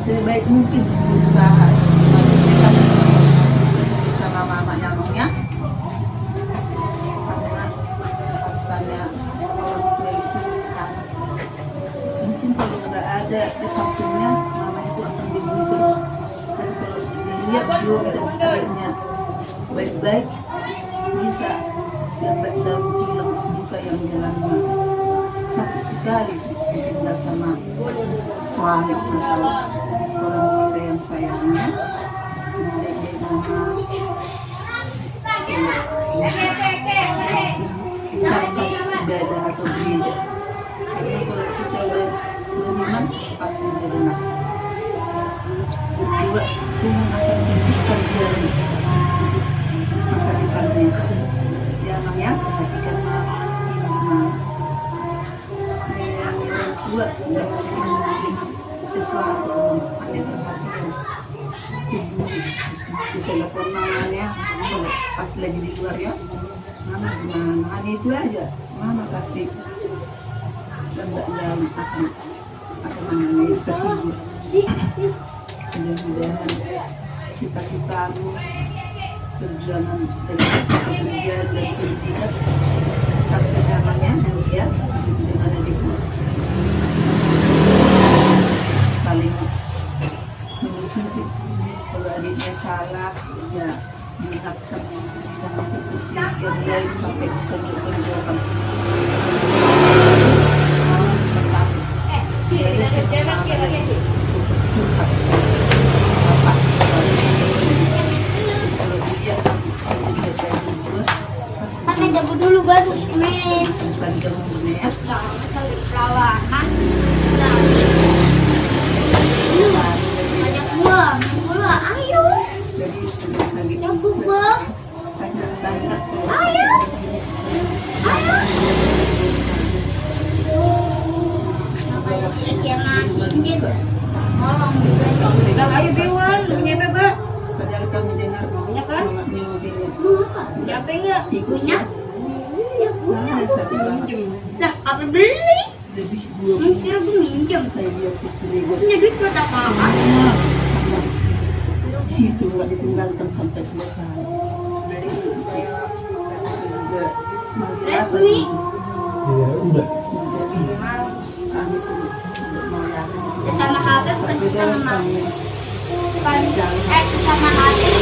sebaik mungkin berusaha sama mama nyamuknya karena bukannya orang tua itu mungkin kalau nggak ada di sampingnya mama itu akan begini terus tapi kalau dilihat juga dan karirnya baik-baik bisa dapat dalam hilang juga yang jalan sakit sekali tinggal sama suami atau orang kita yang sayangnya kita belajar atau gereja karena kalau kita beriman pasti benar kedua Tuhan akan menunjukkan jalan masa depannya jangan ya perhatikan yang kedua sesuatu ada perhatian di telepon mamanya pas lagi di luar ya mama gimana itu aja mama pasti dan akan menangani terhibur mudah-mudahan cita-citamu perjuangan dari pekerjaan dan pendidikan sukses namanya ya dengan adikmu saling mengikuti kalau adiknya salah ya mengingatkan sama seperti yang lain sampai tunjuk-tunjukkan bisa sampai Pakai jago dulu baru main. bukan jamunya ya Kali perawahan. Banyak gua, gua, ayo. jadi lagi Jago gua, sangat-sangat ayo. Namanya si Eki sama si Injin. Tolong. Ayo Biwan, punya bebe. padahal kami dengar Punya kan? mamanya begini Siapa enggak? Punya? Ya punya. saya bilang Lah, apa beli? lebih dua Mungkin gue minjem. saya lihat di sini Punya duit buat apa? nggak ditinggalkan sampai selesai. Jadi saya juga mau Iya, udah. jadi kami tuh mau yakin. Sama Habib kan kita memang sama Habib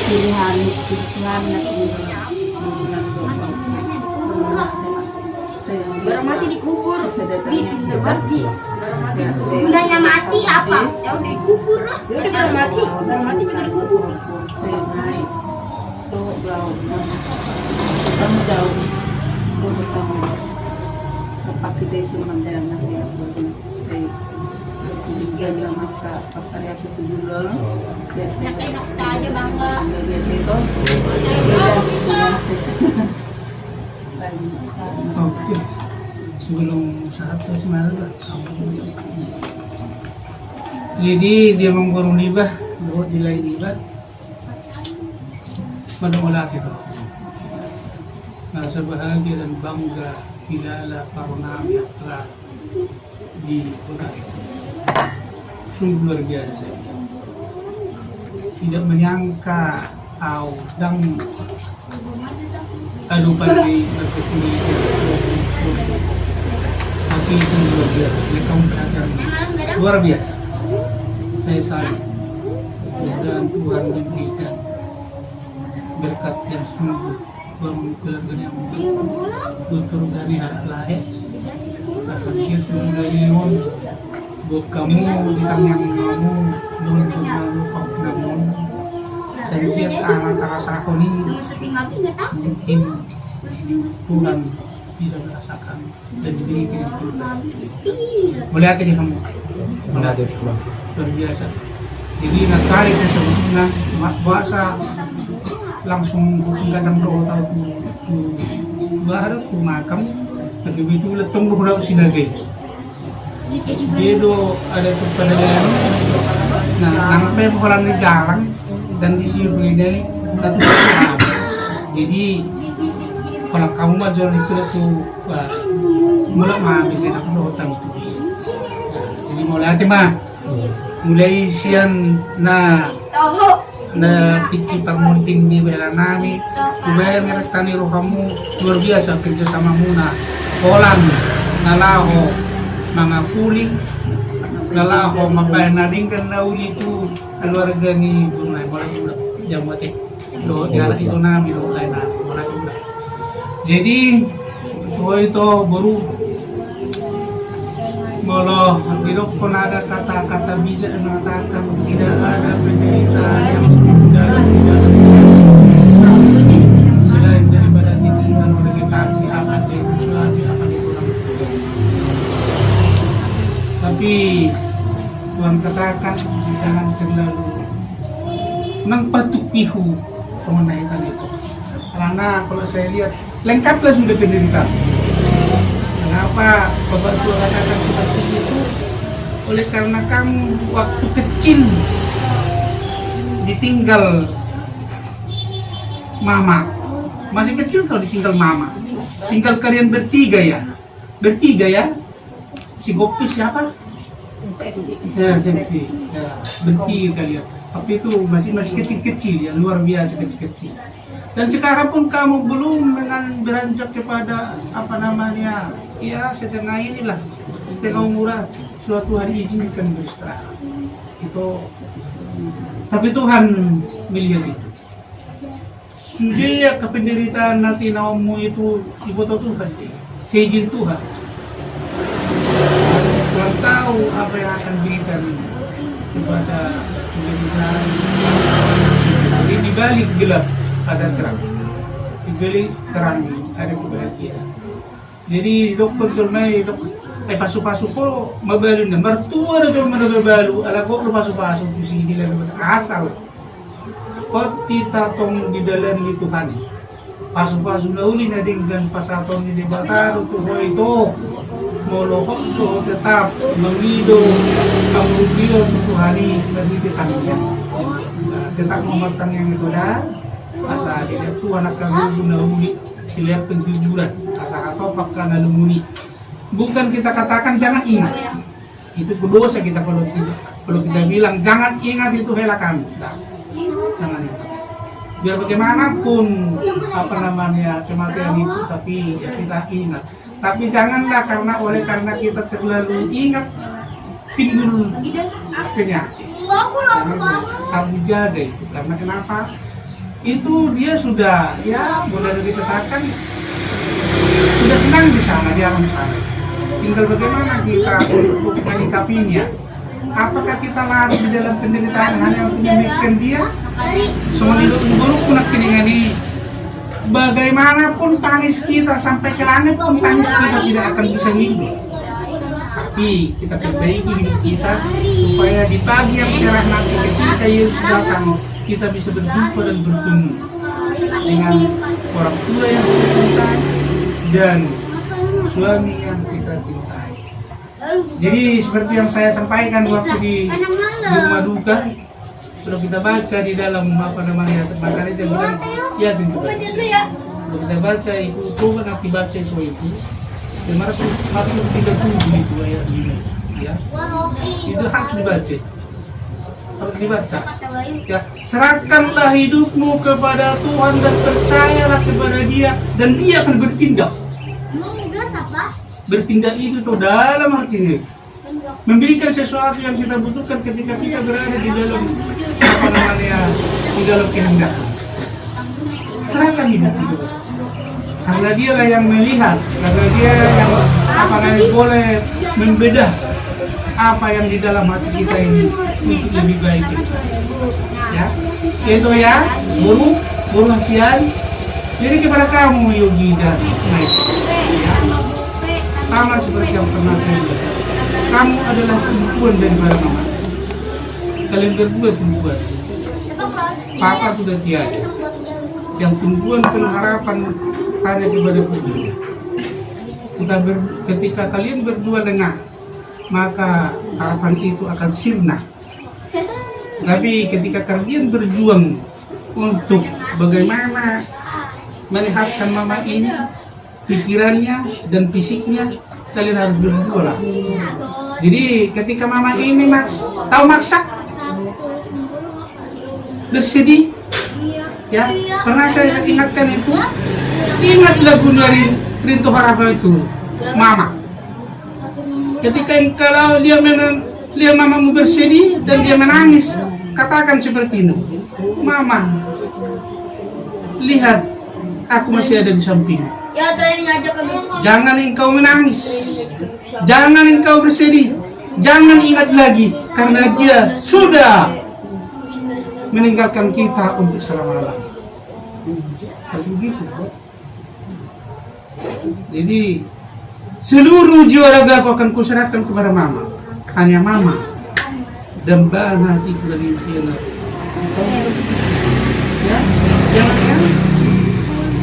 Pilihan baru mati dikubur berbakti. Gunanya mati apa? Ya udah dikubur lah. Ya udah baru mati juga dikubur. Saya naik jauh kamu jauh kamu pakai desa Mandana saya tiga maka pasar yang dulu Ya kayak kita aja bangga. lihat itu Kalau bisa. Oke. Sebelum 100 malam. Jadi dia menggurung libah, buat nilai libah. Pada olah kita. Rasa bahagia dan bangga bila karena yang telah diurapi. Sungguh luar biasa. Tidak menyangka tahu dan adu pagi berkesini tapi itu luar biasa. Mereka mengatakan luar biasa. Saya salut dan Tuhan memberikan berkat yang sungguh bangun keluarga yang betul dari anak lahir asal itu dari leon buat kamu di tangan kamu dulu kamu kamu setiap anak rasa aku ini mungkin Tuhan bisa merasakan dan diberikan melihat ini kamu Mana ada pulang. luar biasa. Jadi nakari saya sebutnya bahasa langsung kadang doa tahu tu bahara tu makam lagi begitu letong bukan sinage. Dia do ada tu penelitian. Nah, sampai orang di jalan dan di sini ini satu. Jadi kalau kamu major itu tu mulai mah bisa aku doa tahu tu. Jadi mulai hati mah mulai sian na piti pagmunting di bela nami kubaya ngerekani rohamu luar biasa kerjasama muna kolam nalaho mga kuling nalaho mapahinalingkan na uli itu keluarga ni bunay mulai udah jamote do diala itu nami do lain na mulai udah jadi itu baru Bolo, hidup pun ada kata-kata bijak yang mengatakan tidak ada penderitaan yang sudah selain daripada ditinggal oleh kekasih akan diulangi akan diulang. Tapi Tuhan katakan jangan terlalu nangpatupihu mengenai itu. Karena kalau saya lihat lengkaplah sudah penderitaan. Kenapa Bapak Tua katakan seperti itu? Oleh karena kamu waktu kecil ditinggal mama. Masih kecil kalau ditinggal mama. Tinggal kalian bertiga ya? Bertiga ya? Si Gopis siapa? Ya, Sempi. Ya, bertiga kalian. Tapi itu masih kecil-kecil ya, luar biasa kecil-kecil. Dan sekarang pun kamu belum dengan beranjak kepada apa namanya ya setengah inilah setengah umuran suatu hari izinkan beristirahat itu tapi Tuhan melihat itu sudah kependeritaan nanti naummu itu ibu Tuhan seizin Tuhan Tuhan tahu apa yang akan berikan kepada penderitaan jadi dibalik gelap ada terang, dibeli terang ada kebahagiaan. Jadi dokter jurnai pasu-pasu ko mabalu na mertua na jurma na babalu ala ko lo pasu-pasu tu sini lang asal. Kot kita tong di dalam ni Tuhan. Pasu-pasu na uli na dinggan pasaton ni Bataro tu ho ito. Molokok tu tetap mengido kamudio tu Tuhani begitu kaninya. Tetap mematang yang itu dah. Asa dilihat Tuhan akan menghuni dilihat penjujuran asa atau apakah nalumuni bukan kita katakan jangan ingat itu dosa kita kalau kita bilang jangan ingat itu hela kami nah, Jangan itu. Biar bagaimanapun apa namanya kematian itu, tapi ya kita ingat. Tapi janganlah karena kita terlalu ingat timbul penyakit. Harus dijaga itu. Karena kenapa? Itu dia sudah, ya boleh dikatakan sudah senang di sana, di alam sana. Tinggal bagaimana kita untuk menyikapinya. Apakah kita larut di dalam penderitaan hanya untuk memikirkan dia? Semua hidup buruk pun ini. Bagaimanapun tangis kita sampai ke langit pun tangis kita tidak akan bisa hidup. Tapi kita perbaiki hidup kita supaya di pagi yang cerah nanti ketika Yesus datang kita bisa berjumpa dan bertemu dengan orang tua yang kita cintai dan suami yang kita cintai. Jadi seperti yang saya sampaikan waktu di rumah duka, kalau kita baca di dalam apa namanya makanya dia bilang ya tentu baca. Kalau kita baca itu coba nanti baca itu masuk tidak tunggu itu ayat ini ya itu harus dibaca, harus dibaca ya. Serahkanlah hidupmu kepada Tuhan dan percayalah kepada Dia dan Dia akan bertindak. Bertindak itu tuh dalam artinya memberikan sesuatu yang kita butuhkan ketika kita berada di dalam apa namanya di dalam kehendak. Serahkan hidup itu karena Dia lah yang melihat, karena Dia yang apa namanya boleh membedah apa yang di dalam hati kita ini untuk lebih baik ya. Itu ya burung hasian. Jadi kepada kamu Yogi dan Naik ya, sama seperti yang pernah saya bilang, kamu adalah tumpuan daripada mama. Kalian berdua tumpuan. Papa sudah tiada. Yang tumpuan pengharapan hanya kepada Tuhan. Ketika kalian berdua lengah, maka harapan itu akan sirna. Tapi ketika kalian berjuang untuk bagaimana melihatkan mama ini, pikirannya dan fisiknya, kalian harus berdua lah. Jadi ketika mama ini tahu maksa, bersedih, ya pernah saya ingatkan itu, ingat lagu dari Rintu Harapan itu, mama. Ketika kalau dia mamamu bersedih dan dia menangis, katakan seperti ini, mama, lihat aku masih ada di samping. Ya, training aja ke Jangan engkau menangis, jangan engkau bersedih, jangan ingat lagi karena Dia sudah meninggalkan kita untuk selama-lamanya. Harus begitu. Jadi seluruh jiwa raga aku akan kuserahkan kepada mama. Hanya mama dambaan hatiku dari impian. Ya, jangan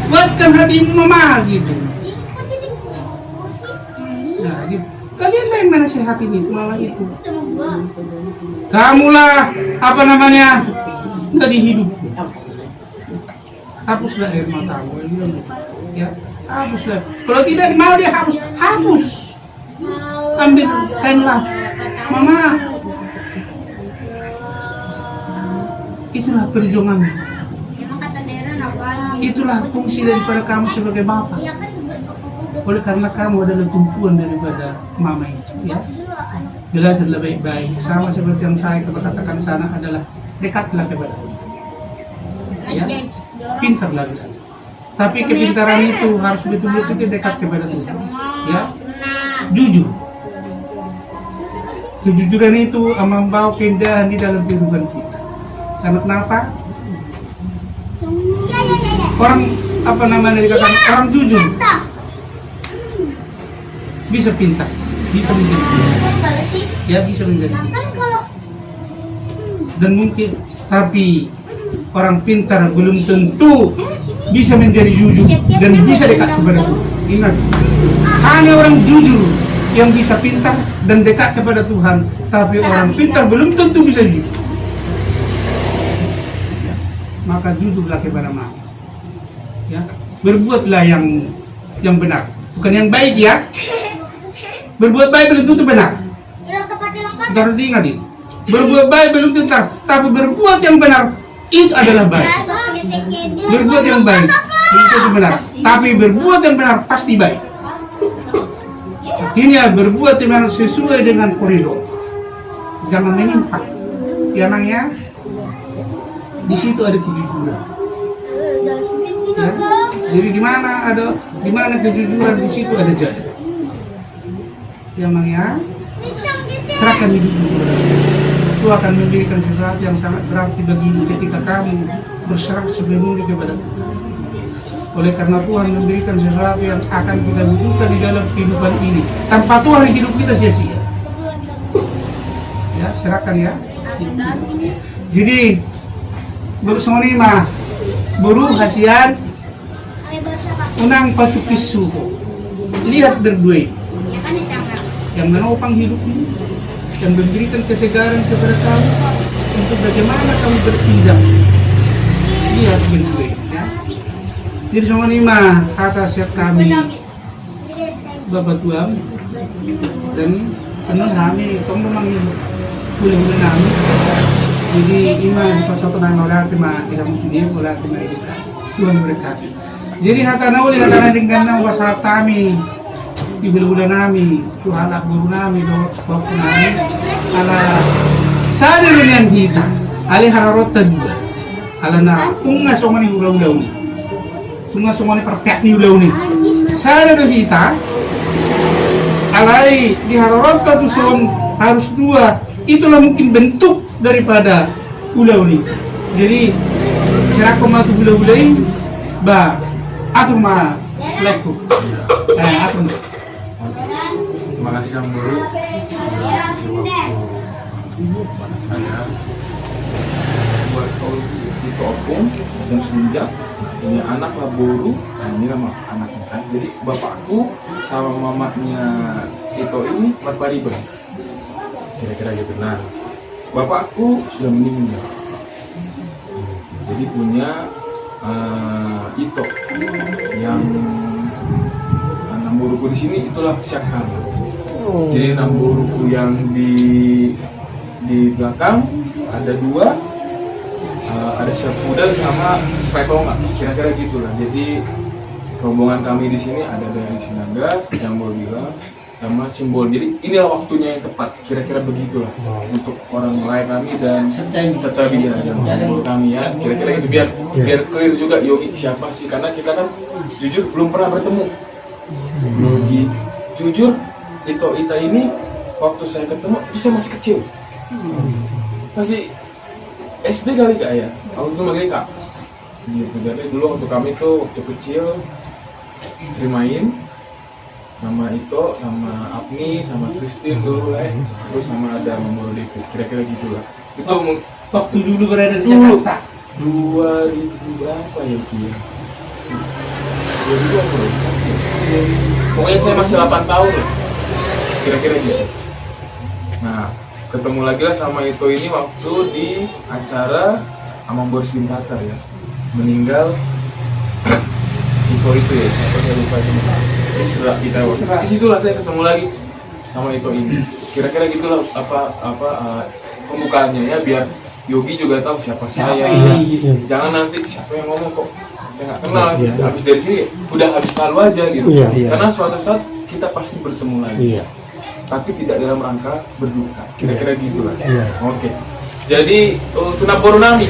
buatkan hatimu mama gitu. Nah, gitu. Kalianlah yang menasihati mama itu. Kamulah apa namanya dari hidupku. Hapuslah air matamu, ya. Hapuslah. Kalau tidak mau dia hapus. Ambil kainlah, mama. Itulah perjuangan. Itulah fungsi daripada kamu sebagai bapak. Oleh karena kamu adalah tumpuan daripada mama itu, ya. Belajarlah baik-baik. Sama seperti yang saya katakan sana adalah dekatlah kepada Tuhan. Ya, pintarlah belajar. Tapi kepintaran itu harus betul-betul dekat kepada Tuhan. Ya, jujur. Kejujuran itu membawa keindahan di dalam kehidupan kita. Karena kenapa? Orang apa namanya dikatakan orang jujur bisa pintar, bisa menjadi pintar. Ya bisa menjadi pintar. Dan mungkin tapi orang pintar belum tentu bisa menjadi jujur dan bisa dekat kepada Tuhan. Ingat, hanya orang jujur yang bisa pintar dan dekat kepada Tuhan. Tapi orang pintar belum tentu bisa jujur. Ya, maka jujurlah kepada mama. Ya, berbuatlah yang benar, bukan yang baik ya. Berbuat baik belum tentu benar. Kita harus ingat itu. Berbuat baik belum tentu, tapi berbuat yang benar itu adalah baik. Berbuat yang baik itu benar. Tapi berbuat yang benar pasti baik. Artinya berbuat yang benar sesuai dengan koridor. Jangan menyimpang. Emangnya di situ ada kejujuran. Ya? Jadi di mana kejujuran, di situ ada jalan. Emangnya serahkan hidupmu kepada Tuhan. Itu akan memberikan sesuatu yang sangat berarti bagimu ketika kamu berserah sepenuhnya kepada Tuhan. Oleh karena Tuhan memberikan sesuatu yang akan kita butuhkan di dalam kehidupan ini. Tanpa Tuhan hidup kita sia-sia. Ya, serahkan ya. Jadi baru semua ini mah buru hasian unang patukis suhu. Lihat berdua yang menopang hidup ini, yang memberikan ketegaran kepada kamu untuk bagaimana kamu bertindak. Lihat berdua ya. Jadi semua ini mah atas kami Bapak Tuhan dan kenal kami kamu memang boleh kami. Jadi iman pas satu nama orang tema tidak mungkin boleh tema itu Tuhan berkati. Jadi hatana oleh hatana dengan nama wasal kami di bulan nami Tuhan lah guru nami waktu nami ala sadar dengan kita alih hararota juga ala na kunga songani ulau-ulau ni kunga songani perpek ni ulau ni sadar kita alai di hararota tu son harus dua. Itulah mungkin bentuk daripada ulau ni. Jadi cara masuk ulau-ulau ini ba atur ma leku atur. Terima kasih yang guru. Pada saya buat kau di opung dan semenjak punya anak lah Boru, ini nama anaknya kan. Jadi bapakku sama mamanya itu ini berpariban. Kira-kira gitu. Nah, bapakku sudah meninggal. Jadi punya Ito yang Namboruku di sini itulah Syakar. Jadi Namboruku yang di belakang ada dua, ada sepudal sama sepetonga, kira-kira gitulah. Jadi rombongan kami di sini ada dari Sinanggas, yang boleh bilang sama simbol. Jadi inilah waktunya yang tepat, kira-kira begitulah untuk orang Melayu kami dan serta biar simbol kami ya, kira-kira gitu biar clear juga Yogi siapa sih, karena kita kan jujur belum pernah bertemu. Yogi jujur Ita ini waktu saya ketemu itu saya masih kecil, masih SD kali Kak ya, aku tuh manggil Kak gitu. Jadi dulu waktu kami tuh waktu kecil sering main sama Ito, sama Apni, sama Christine dulu lah, terus sama ada Mamoro Deku, kira-kira gitulah. Itu Waktu dulu berada di dulu Jakarta 2000 berapa ya itu ya? 2000 apa ya? Pokoknya saya masih 8 tahun lah, kira-kira gitu. Nah, ketemu lagi lah sama Ito ini waktu di acara Amang Boris bin Tatar ya, meninggal Ito itu ya, saya lupa itu. Isra kita di situlah saya ketemu lagi sama Ito ini. Kira-kira gitulah pembukaannya ya, biar Yogi juga tahu siapa saya. Jangan nanti siapa yang ngomong kok saya nggak kenal. Habis dari sini udah habis lalu aja gitu. Karena suatu saat kita pasti bertemu lagi. Tapi tidak dalam rangka berduka. Kira-kira gitulah. Oke. Jadi Tunap Borunami.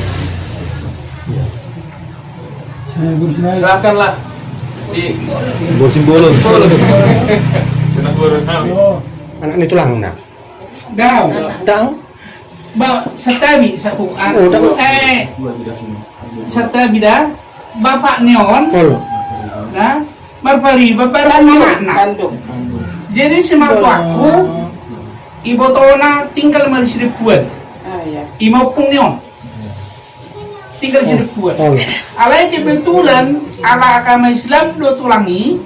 Silakanlah di Simbolon. Tunap Borunami. Anak ini tulang nak. Dang setabi satu setabi dah bapak neon nah marpari bapak anak. Jadi sematuaku ibu tona tinggal di Seribuan. Imau pun neon tinggal di Seribuan. Alai kebetulan ala agama Islam do tulangi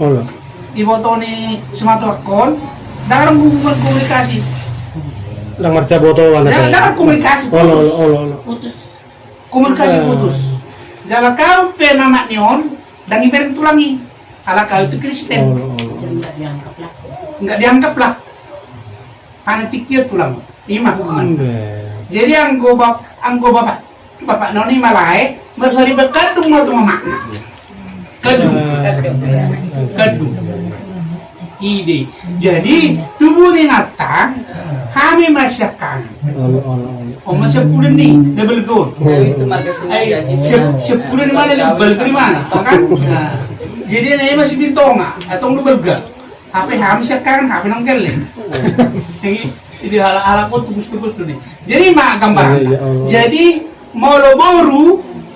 ibu toni sematuakon dalam hubungan komunikasi. Lang marca boto wala sa. Dalam komunikasi putus. Komunikasi putus. Jala kau pe mama neon dan ibarat tulangi. Ala kau itu Kristen. Enggak dianggap lah. Karena tikir tulang. Lima hubungan. Jadi anggo bapak Bapak noni malai berhari berkandung mau tuh makna. Kadung. Kadung. Ide. Jadi tubuh ni nata kami merasakan. Oh masa pulen nih double goal. Itu marga sini. Sepuluh di mana double goal di mana? Kan? Nah, jadi ini masih bintonga atau double goal. HP kami sekarang HP nongkel nih. Jadi hal-hal aku tubus-tubus tuh nih. Jadi mak gambaran. Jadi mau lo baru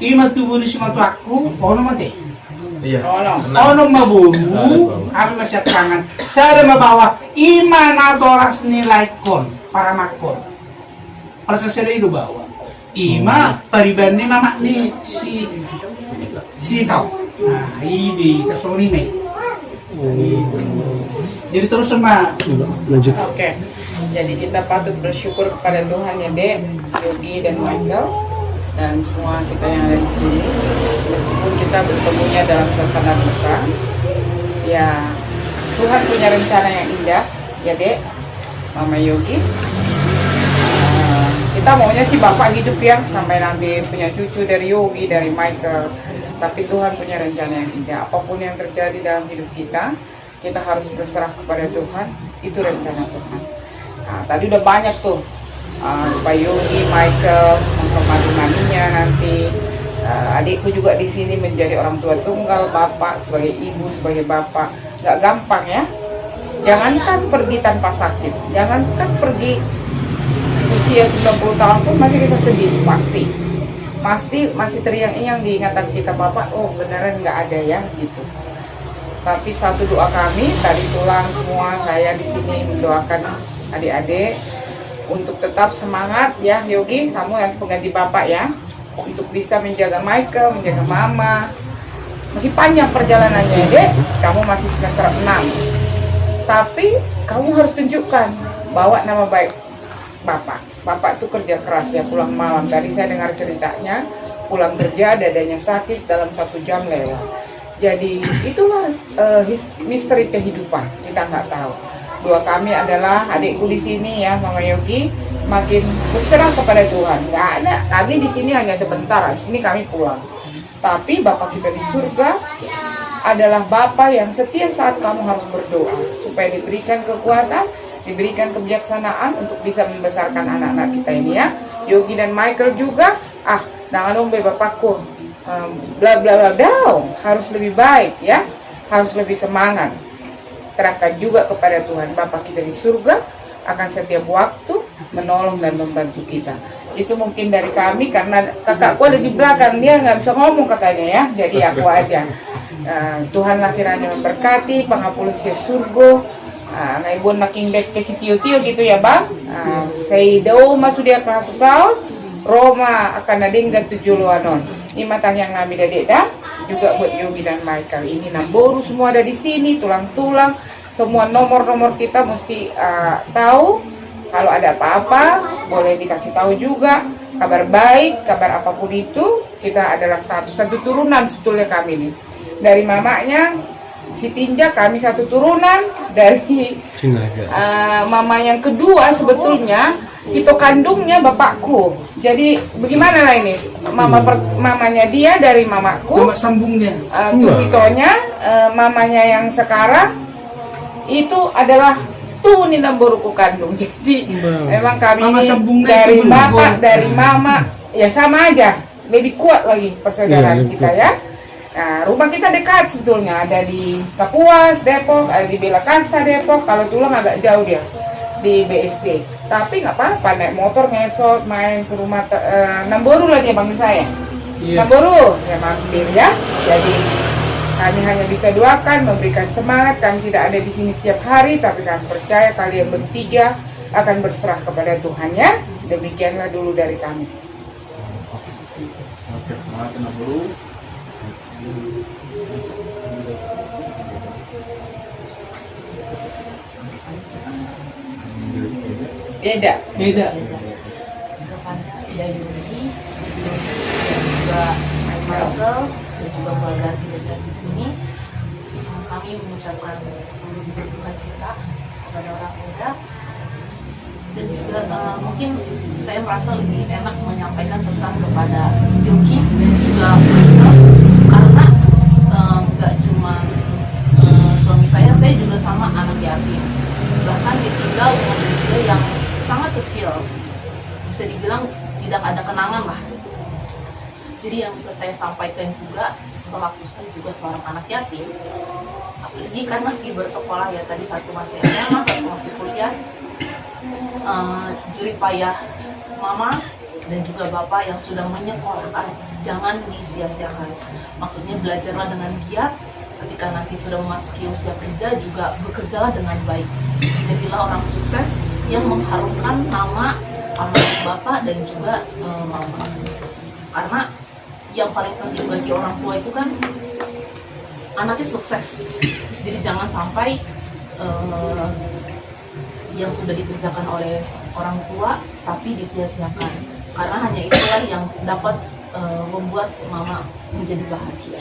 ima tubuh ni semua tu aku ono mati. Iya. Ono maburu, kami masih tangan. Saya membawa imana toras nilai kon para makon. Kalau saya itu bawa ima paribani mama ni si tahu. Nah ini tersoni me. Jadi terus sama Lanjut. Oke. Jadi kita patut bersyukur kepada Tuhan ya Dek, Yogi dan Michael dan semua kita yang ada di sini. Meskipun kita bertemunya dalam suasana duka, ya Tuhan punya rencana yang indah ya Dek, Mama Yogi. Kita maunya sih Bapak hidup ya sampai nanti punya cucu dari Yogi, dari Michael. Tapi Tuhan punya rencana yang indah. Apapun yang terjadi dalam hidup kita harus berserah kepada Tuhan. Itu rencana Tuhan. Nah, tadi udah banyak tuh supaya Yogi, Michael menghormati maminya nanti. Adikku juga di sini menjadi orang tua tunggal, bapak sebagai ibu, sebagai bapak. Nggak gampang ya. Jangankan pergi tanpa sakit, jangankan pergi usia 90 tahun pun masih kita sedih, pasti masih teriang-iang di ingatan kita bapak. Oh beneran nggak ada ya gitu. Tapi satu doa kami tadi tulang semua saya di sini mendoakan adik-adik untuk tetap semangat ya Yogi, kamu yang pengganti bapak ya, untuk bisa menjaga Michael, menjaga mama. Masih panjang perjalanannya Dek, kamu masih semester 6. Tapi kamu harus tunjukkan bawa nama baik bapak. Bapak tuh kerja keras ya, pulang malam. Tadi saya dengar ceritanya, pulang kerja dadanya sakit dalam 1 jam lewat. Jadi itulah misteri kehidupan, kita nggak tahu. Doa kami adalah adikku di sini ya, Mama Yogi, makin berserah kepada Tuhan. Nggak ada, kami di sini hanya sebentar, habis ini kami pulang. Tapi Bapak kita di surga adalah Bapak yang setiap saat kamu harus berdoa supaya diberikan kekuatan, diberikan kebijaksanaan untuk bisa membesarkan anak-anak kita ini ya. Yogi dan Michael juga, jangan ombe bapakku, bla bla bla dong, harus lebih baik ya, harus lebih semangat. Serahkan juga kepada Tuhan, Bapak kita di surga akan setiap waktu menolong dan membantu kita. Itu mungkin dari kami karena kakakku ada di belakang, dia nggak bisa ngomong katanya ya, jadi aku aja. Tuhanlah kiranya memberkati, pangapulus ya surga. Ngaibon naking dek ke si tio-tio gitu ya bang. Say daw masudia kasusal Roma akan nadinggan 7 luanon. Ini matanya yang kami dadek dah. Juga buat Yogi dan Michael. Ini namboru semua ada di sini, tulang-tulang. Semua nomor-nomor kita mesti tahu. Kalau ada apa-apa boleh dikasih tahu juga. Kabar baik, kabar apapun itu, kita adalah satu turunan sebetulnya kami ini. Dari mamanya si Tinja kami satu turunan, dari mama yang kedua sebetulnya itu kandungnya bapakku. Jadi bagaimana lah ini, mamanya dia dari mamaku, mama sambungnya. Tuitonya mamanya yang sekarang itu adalah tuh nih namboruku kandung. Jadi memang kami dari bapak dari mama ya sama aja, lebih kuat lagi persaudaraan kita ya. Nah, rumah kita dekat sebetulnya, ada di Kapuas, Depok, ada di Bela Kansa, Depok. Kalau tulang agak jauh dia, di BSD. Tapi nggak apa-apa, naik motor ngesot, main ke rumah, Namboru lah dia panggil saya. Namboru, ya mampir ya. Jadi kami hanya bisa doakan, memberikan semangat. Kami tidak ada di sini setiap hari, tapi kami percaya kalian bertiga akan berserah kepada Tuhan ya. Demikianlah dulu dari kami. Oke, semangat Namboru. Beda. Kepada dari juga Michael dan juga keluarga Sideta di sini, kami mengucapkan berduka cita kepada orang tua Dan juga mungkin saya merasa lebih enak menyampaikan pesan kepada Yogi dan juga Michael, karena nggak cuma suami saya juga sama anak yatim, bahkan ditinggal dengan usia yang sangat kecil, bisa dibilang tidak ada kenangan lah. Jadi yang bisa saya sampaikan juga, selaku saya juga seorang anak yatim, apalagi kan masih bersekolah ya, tadi satu masih SMA, satu masih kuliah, jerih payah mama dan juga bapak yang sudah menyekolahkan jangan disia-siakan. Maksudnya belajarlah dengan giat, ketika nanti sudah memasuki usia kerja juga bekerjalah dengan baik. Jadilah orang sukses yang mengharumkan nama almarhum bapak dan juga mama. Karena yang paling penting bagi orang tua itu kan anaknya sukses. Jadi jangan sampai yang sudah dikerjakan oleh orang tua tapi disia-siakan, karena hanya itulah yang dapat membuat mama menjadi bahagia.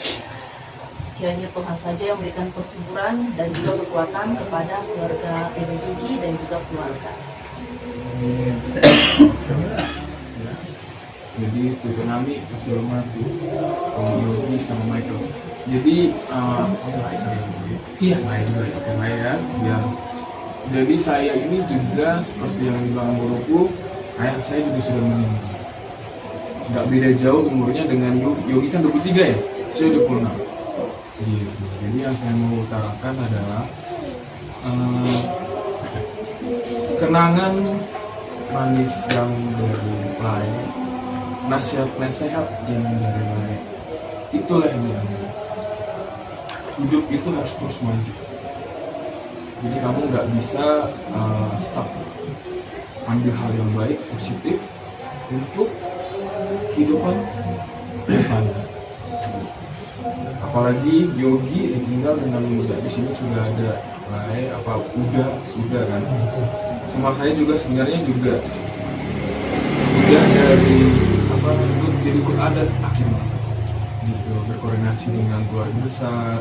Kiranya Tuhan saja yang memberikan perhiburan dan juga kekuatan kepada keluarga Ibu Yogi dan juga keluarga. Jadi itu Nami, Mati, Om Yogi sama Michael. Jadi Iya. Maya biar. Jadi saya ini juga seperti yang dibilang guruku, ayah saya juga sudah meninggal. Nggak beda jauh umurnya dengan Yogi kan 23 ya, saya 26. Gitu. Jadi yang saya mau utarakan adalah kenangan manis yang dari lain, nasihat-nasihat yang dari lain, itulah yang diambil. Hidup itu harus terus maju. Jadi kamu nggak bisa stop, ambil hal yang baik, positif untuk kehidupan depan. Apalagi Yogi ditinggal dengan muda, di sini sudah ada udah kan. Sama saya juga sebenarnya juga udah dari ikut adat akhirnya gitu, berkoordinasi dengan keluarga besar,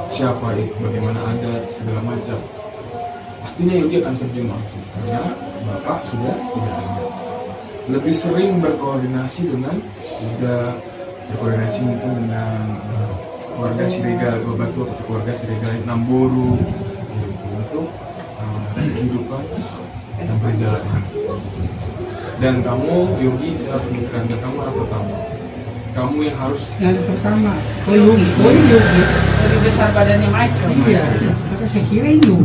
siapa itu, bagaimana adat segala macam. Pastinya Yogi akan terjun langsung karena bapak sudah tidak ada. Lebih sering berkoordinasi dengan berkoordinasi mungkin dengan keluarga Siregar, Batu atau keluarga Siregar Namburu gitu, untuk kehidupan yang berjalan. Dan kamu Yogi, saya harus mengingatkan ke kamu apa pertama? Kamu yang harus Yang pertama, Yogi. Lebih besar badannya Michael. Iya, maka saya kira Yogi.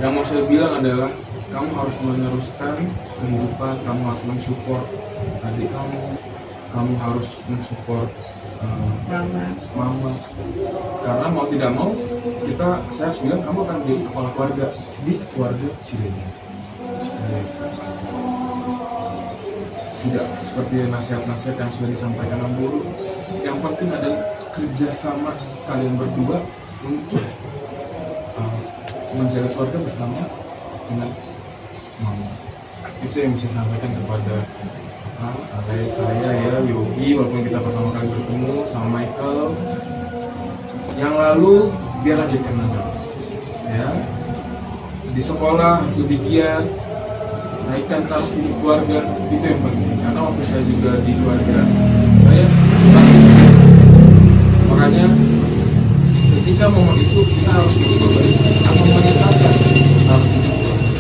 yang mau saya bilang adalah kamu harus meneruskan kehidupan, kamu harus mensupport adik kamu harus mensupport mama. Karena mau tidak mau saya harus bilang kamu akan jadi kepala keluarga di keluarga Siregar. Tidak seperti nasihat-nasihat yang sudah disampaikan Om Guru. Yang penting adalah kerjasama kalian berdua untuk menjaga keluarga bersama dengan mama. Itu yang bisa saya sampaikan kepada saya ya Yogi, walaupun kita pertama kali bertemu sama Michael. Yang lalu biarlah jadi kenangan ya. Di sekolah lebih giat, naikkan taraf hidup keluarga, itu yang penting. Karena waktu saya juga di keluarga saya, makanya ketika momen itu kita harus meningkatkan taraf hidup keluarga.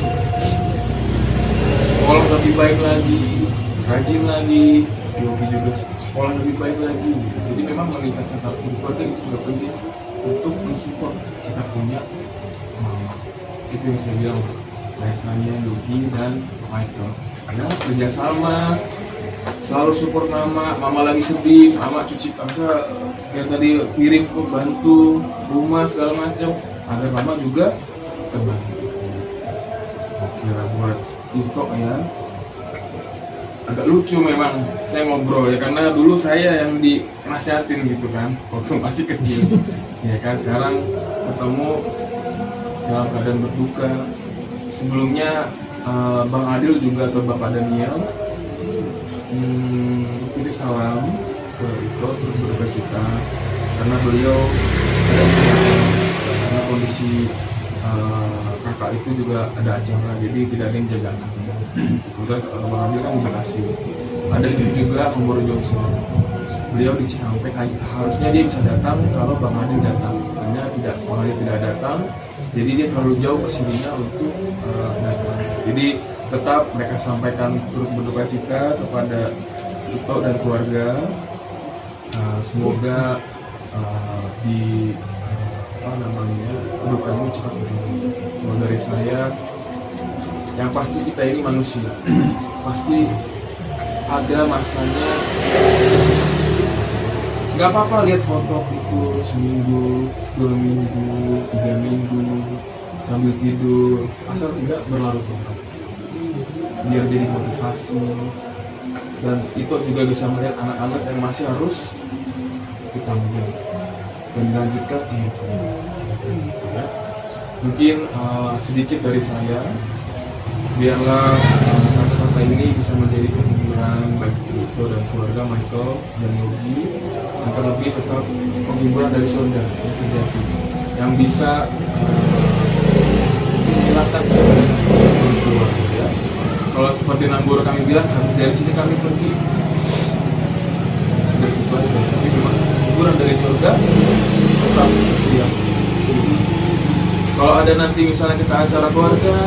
Sekolah lebih baik lagi, rajin lagi, Yogi juga sekolah lebih baik lagi. Jadi memang meningkatkan taraf hidup keluarga itu juga penting untuk mensupport kita punya mama. Itu yang saya bilang. Saya Yogi dan Michael ya, kerjasama, selalu support mama lagi sedih, mama cuci kayak tadi piring tuh, bantu rumah segala macam, agar mama juga terbantu. Kira buat TikTok ya, agak lucu memang saya ngobrol ya, karena dulu saya yang dinasihatin gitu kan waktu masih kecil ya kan, sekarang ketemu dalam keadaan berduka. Sebelumnya Bang Adil juga atau Bapak Daniel titip salam ke Iko, terus berduka cita karena beliau karena kondisi kali itu juga ada acara, jadi tidak ada yang jaga anaknya. Kemudian kalau Bang Adil kan di Bekasi, ada juga pemburu Johnson. Beliau di Cikampek, harusnya dia bisa datang kalau Bang Adil datang, hanya tidak, Bang Adil tidak datang, jadi dia terlalu jauh kesininya untuk datang. Jadi tetap mereka sampaikan turut berduka cita kepada Ito dan keluarga. Semoga di dukanya cepat berlalu. Kalau dari saya, yang pasti kita ini manusia, pasti ada masanya. Nggak apa-apa lihat foto itu seminggu, 2 minggu, 3 minggu sambil tidur, asal tidak berlarut-larut. Biar jadi motivasi, dan itu juga bisa melihat anak-anak yang masih harus ditanggung dan dilanjutkan itu. Ya. Mungkin sedikit dari saya, biarlah kata-kata ini bisa menjadi penghiburan bagi Ito dan keluarga Michael dan Yogi, yang terlebih tetap penghiburan dari saudara yang sejati, yang bisa menghilangkan keluarga. Ya. Kalau seperti Nangguru kami bilang, dari sini kami pergi sudah situ aja, tapi memang hiburan dari surga tetap dia. Kalau ada nanti misalnya kita acara keluarga,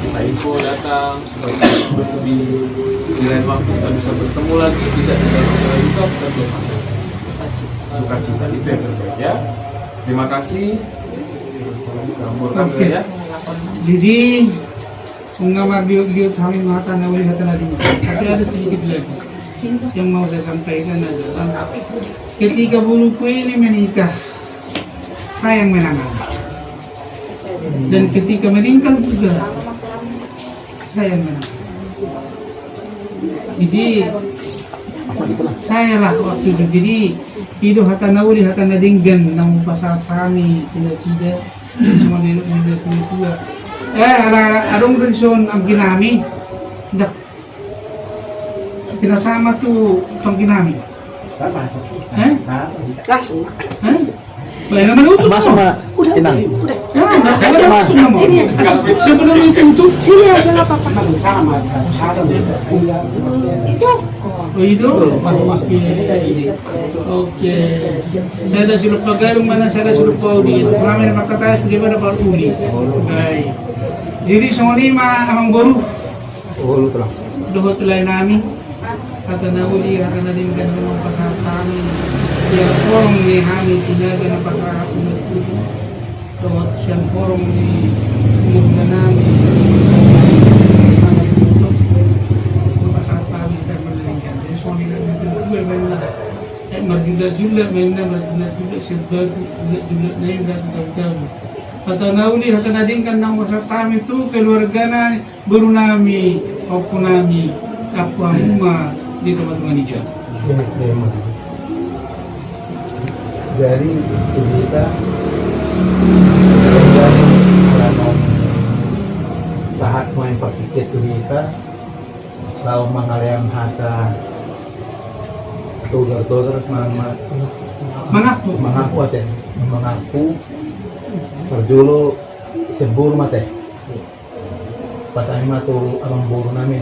kita info datang, sudah bersedih, di lain waktu kita bisa bertemu lagi, tidak ada masalah juga, kita bermasalah sukacita, itu yang terbaik ya. Terima kasih. Oke. Ya. Jadi mengamar beliau kami mengatakan awal hati tadi. Tapi ada sedikit lagi yang mau saya sampaikan adalah ketika buruku ini menikah, saya yang menangani. Dan ketika meninggal juga saya yang menangani. Jadi saya lah waktu itu. Jadi hidup hatanauli hatanadinggan namun pasal kami tidak sida semua hidup juga. Adong reason ang ginami. Dak. Kinasama tu ang ginami. Langsung. Baik naman utuh. Sama Inang. Sini. Sebelum itu Sini aja nggak apa-apa. Oh itu? Oke. Saya dah suruh pagarung mana saya dah suruh paudi. Kami nak kata bagaimana Pak Uli. Baik. Jadi semua lima amang boru. Oh, telah. Doho tulay nami. Kata nauli kata nadinggan ng pasal kami. Ya porong ni kami tinaga ng pasal umat itu. Doho siyang porong ni umurga namin. Pasal kami kita menadinggan. Jadi semua lima gue main marjula-jula mainnya marjula-jula sebagu jula-jula na yun dati tahu-tahu. Kata nauli kata nadingkan ng pasal kami itu keluarga na baru nami opo nami kapwa muma di tempat manija. Jadi kita saat main pakai kita selalu mengalami hata tugar mengaku berjulu sebur mate pas anima tu abang buru nami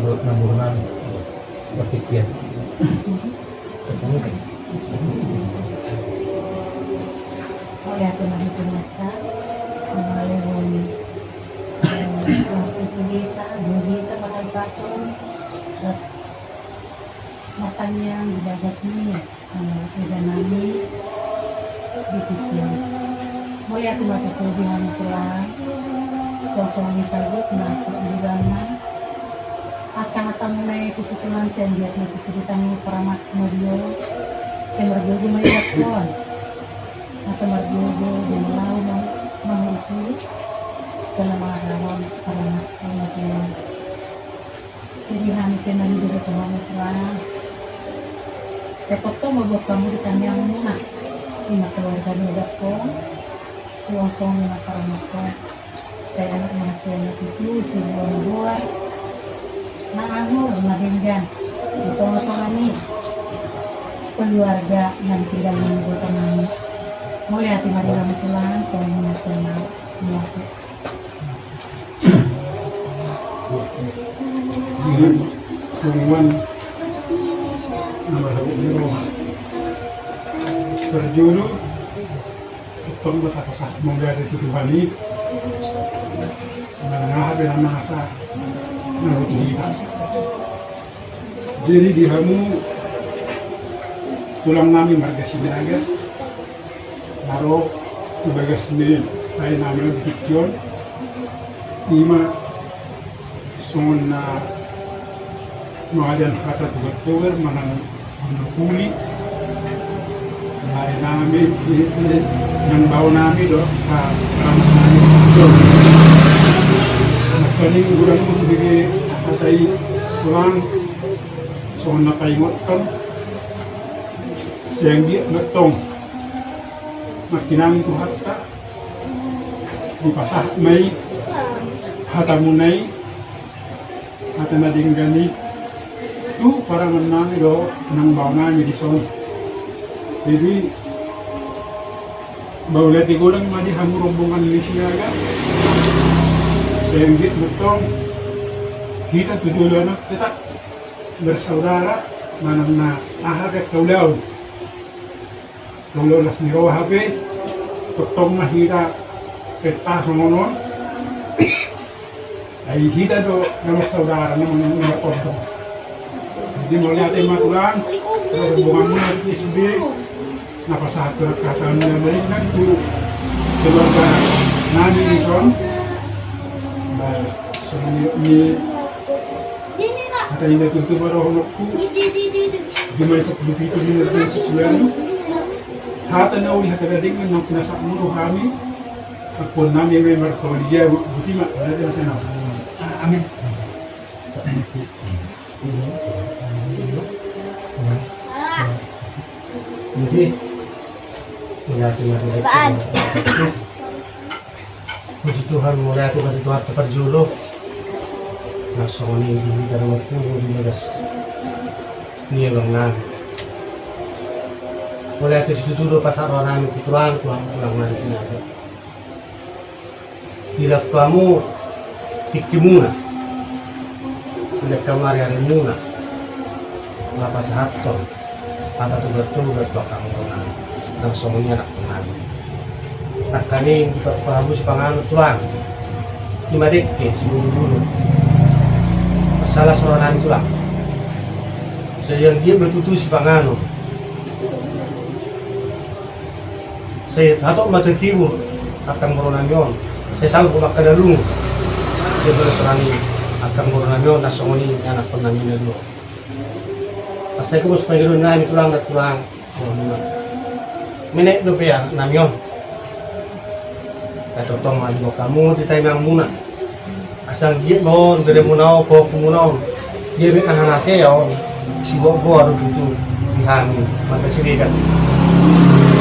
berpikir oleh Tuhan itu mata melalui waktu kita bakal pasung matanya di bagas ni tidak nami dipikir mulai aku mati tujuan pulang sosok misalnya kenapa di dalam akan mulai keputusan saya lihat nanti ditanggung peramat mobil saya berjojo melihat pun masa berjojo di melau mengurus dalam menghadapan peramat mobil jadi kami kenal di depan pulang saya foto mau buat kamu di kandang rumah lima keluarga muda pun suang-suang lima peramat pun saya anak masih anak itu sebuah Nangahur Madingan itu kami keluarga yang tinggal menunggu kami mulai hati mari kami pulang soalnya nasional Jadi hubungan nomor di rumah terjulu utang berkata semoga ada Tuhan ini mengenai dengan masa menurut kita. Jadi dihamu tulang nami marga sinaga naro bagas sendiri lain nami dikjon lima sungun na mengajar kata tugas manang kuli lain nami yang bau nami do ramah nami dikjon kani gurang bagi katai tulang sungun na kaingot kan yang dia ngetong makinang itu hatta di pasah mai hata munai hata nading gani tu para menang do nang bauna di son jadi bau lihat digoreng madi hamu rombongan di siaga yang dia ngetong kita 7 anak tetap bersaudara manang ahak kaulau Kalau las niro HP, totong na hira peta songonon, ay hira do nama saudara naman mga totong. Jadi mulai ate matulang, kalau bunga mo na isbi, napasahat ko kataan na balik na ito. Keluarga nami ni son, so ni kata ini tentu baru honokku, jumlah 10 itu ni lebih sekian. Hata na uli hata gading ng pinasak mo kami pagpun namin may markawaliya buti ma wala din sa nasa amin Jadi Tuhan puji Tuhan mulai Tuhan Tuhan terjuluh nasoni di dalam waktu di medas ni bang mulai itu dulu pasar orang itu pulang nanti ada. Tidak kamu tikimuna, tidak kamu hari muna, lapa sahto, apa tu betul kamu orang, langsungnya nak kenal. Tak kali kita paham si pangan tulang, lima dekade sebelum dulu. Masalah seorang tulang, saya dia bertutu si pangano. Saya tahu matakimu akan meronamyon. Saya sanggup makan dulu. Saya berserani akan meronamyon nasongoni anak penamina dulu. Pas saya kubus pengiru nami tulang dan tulang. Menek do pea namyon. Kata tong maju kamu di taimang muna. Asal dia bon gede munau kok munau. Dia bikin hanase ya on. Si bobo ada itu dihami. Maka sih kan.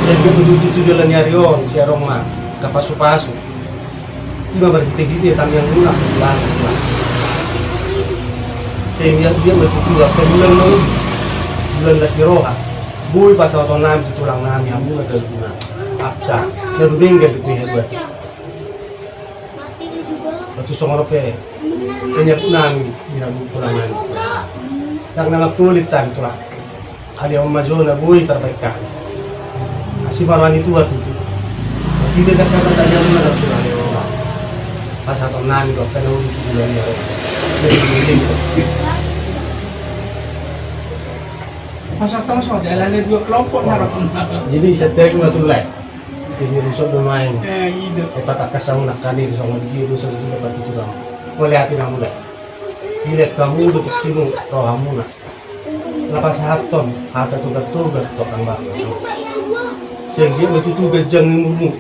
Saya juga menuju jalan nyarion, si aroma, ke pasu-pasu. Iba berhenti-henti, tapi yang mula, pulang. Sehingga dia bertutur, bulan las diroha. Bui pasal tahun nami, tulang nami, yang mula terguna. Aksa, nerubingga di pihak buat. Batu songorope, penyakit nami, tidak tulang nami. Dan nama kulitan tulang. Ada yang majona, bui terbaikan. Si marwani tua tu, tidak ada kata tanya mana tu ada orang. Pasal tahun nani kau kena uji bulan ni orang. Pasal tahun so jalan dua kelompok nak. Jadi setiap kita tu lek. Jadi risau bermain. Kita tak kasar nak kani risau lagi risau juga batu juga. Boleh hati kamu lek. Tidak kamu tu timu roh kamu nak. Lepas haton, hata tu betul kang bang. Sehingga betul gajang ilmu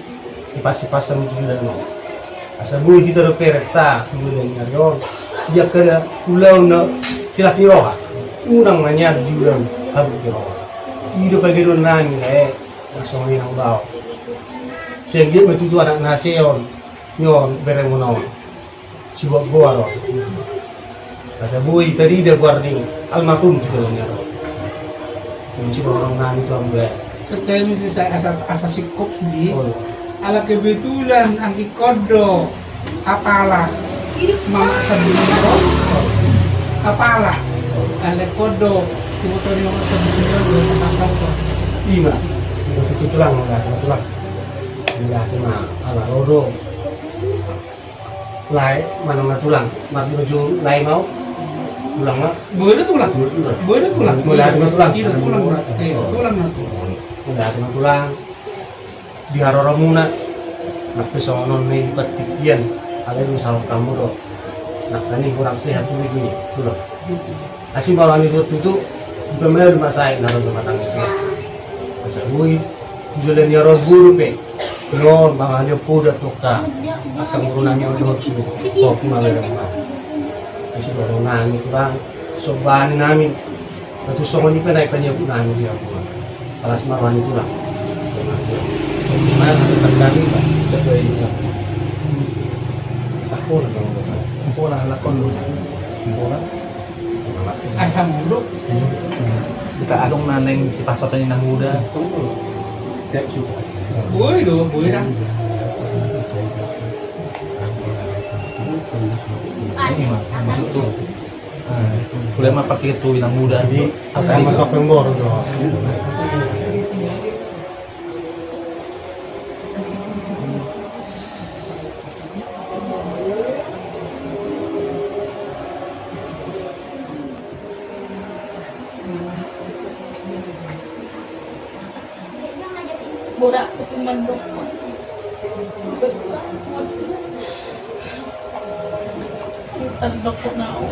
di pasi-pasan sudah no. Asal bui kita reperta kemudian nyaron dia kena pulau na kila tiroha urang nanya juga harus tiroha hidup bagi nani langsung ni nang bau sehingga betul anak nasion nyon bereng mono coba gua asal bui tadi dia guarding almarhum juga nyaron coba orang nani tu ambil Setelah mesti saya asa sikop sudi. Ala kebetulan angki kodo apalah mama sebelum kepala, ada kodok, kemudian yang sebelumnya belum sampai ke Iya, itu tulang, enggak tulang. Bila cuma ala rodo. Lai mana tulang, mak baju lai mau tulang mah. Boleh tulang, boleh tulang. Boleh tulang. Iya tulang berarti, tulang nanti. Udah cuma tulang. Di haroromuna, nak pesonon nih petikian. Ada misal kamu tuh, nak ini kurang sehat tuh begini, tuh loh. Asyik kalau ini itu benar rumah saya, naruh rumah tangga. Masa gue jualan ya roh guru pe, keluar banganya pudat tukar, akan gunanya udah kopi malah rumah. Asyik baru nami kurang, soban nami, batu songo ni penai penye nami dia kurang. Kalau semarwan itu lah. Mana tempat kami pak, sesuai ini. Aku lah kalau aku lah lakon lu, aku lah. Alhamdulillah. Kita adong naneng si pasotannya nang muda. Boleh dong, boleh dah. Ini mah masuk tuh. Boleh mah pakai itu nang muda di Sama topeng bor tuh. Borak pemandok. Terdok na ako.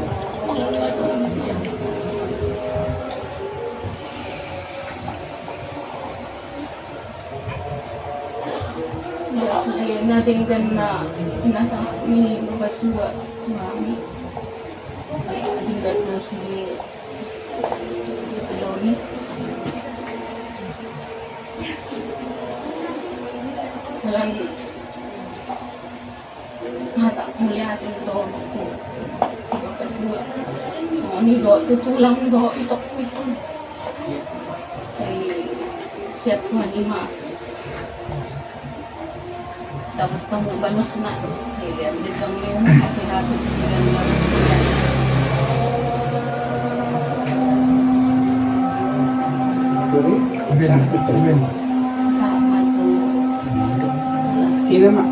Ya sudah nadinggan na inasa ni mabatua mami. Nadinggan na sudah Loni. Dalam mata melihat itu aku kedua so ni itu tulang itu kuisan saya siap Tuhan lima dapat kamu banyak nak saya lihat dia kamu masih ada sama tu Kira mak.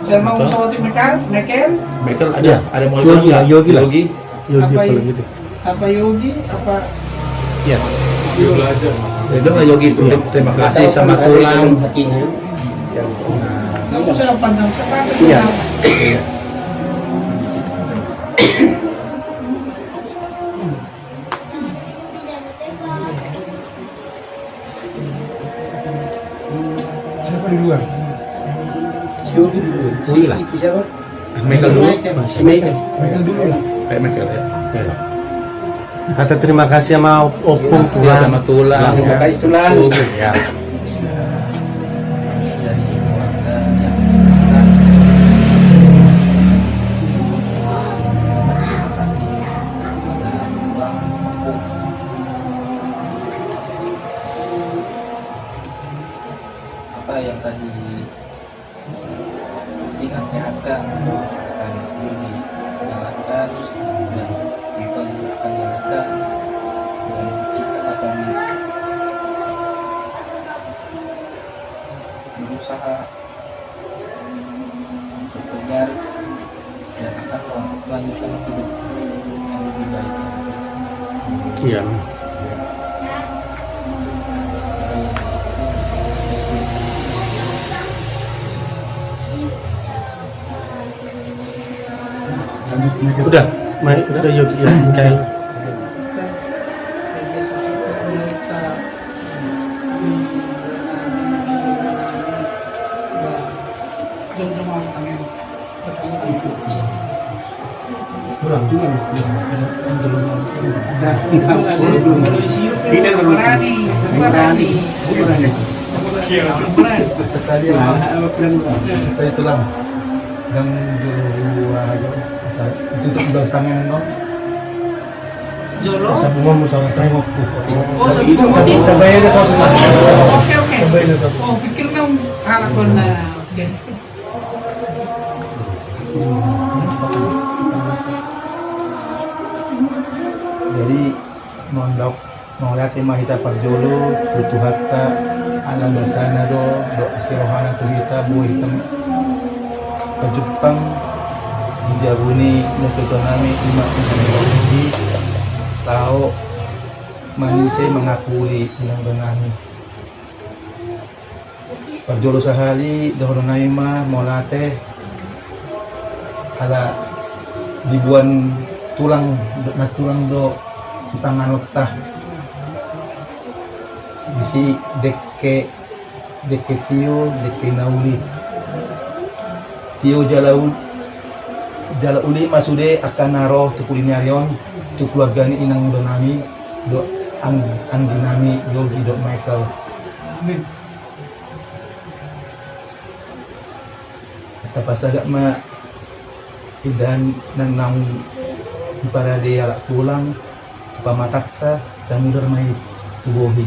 Saya mau pesawat Mekel, Bekel ada mau Yogi lah, Yogi lah. Yogi. Yogi Apa kalau ini? gitu. apa Yogi, apa Iya. Dia belajar. Itu nggak Yogi itu. Terima kasih sama tulang. kamu saya pandang sepatu. Iya. Siapa di luar? Yogi lah. Bekel dulu. Masih Mekel. Mekel dulu lah. Kayak Bekel ya. Kata terima kasih sama opung Iya tulang. sama tulang. Terima kasih tulang. Ya. Apa yang tadi dinasihatkan akan dijalankan dan kita akan jalankan dan kita akan berusaha berkejar dan akan melanjutkan hidup yang lebih baik lagi. Iya. Udah, udah Yogi ya, Mikael. Kurang. Sekali tulang. Dan dua tutup belas tangan dong. Jolo. Sa bunga mo sa sangok ko. Oh, sa bunga mo. Sabay na sa bunga. Oke oke. Sabay na sa bunga. Oh, pikir kamu halapan na. Oke. Jadi mondok mau lihat mahita parjolo butuh hatta alam dasana do sirohana tu kita bu hitam Jepang dijabuni nututonami lima di tahu manusia mengakui yang benami parjolo sehari dohron naima molate ala dibuan tulang do sitangan otah bisi deke tio deke nauli tio jala uli masude akan naro tu kulinarion tu keluargani inang donami do angginami yogi do Michael kata pasagak ma idan nanang para dia pulang pamatakta samudar mai subohi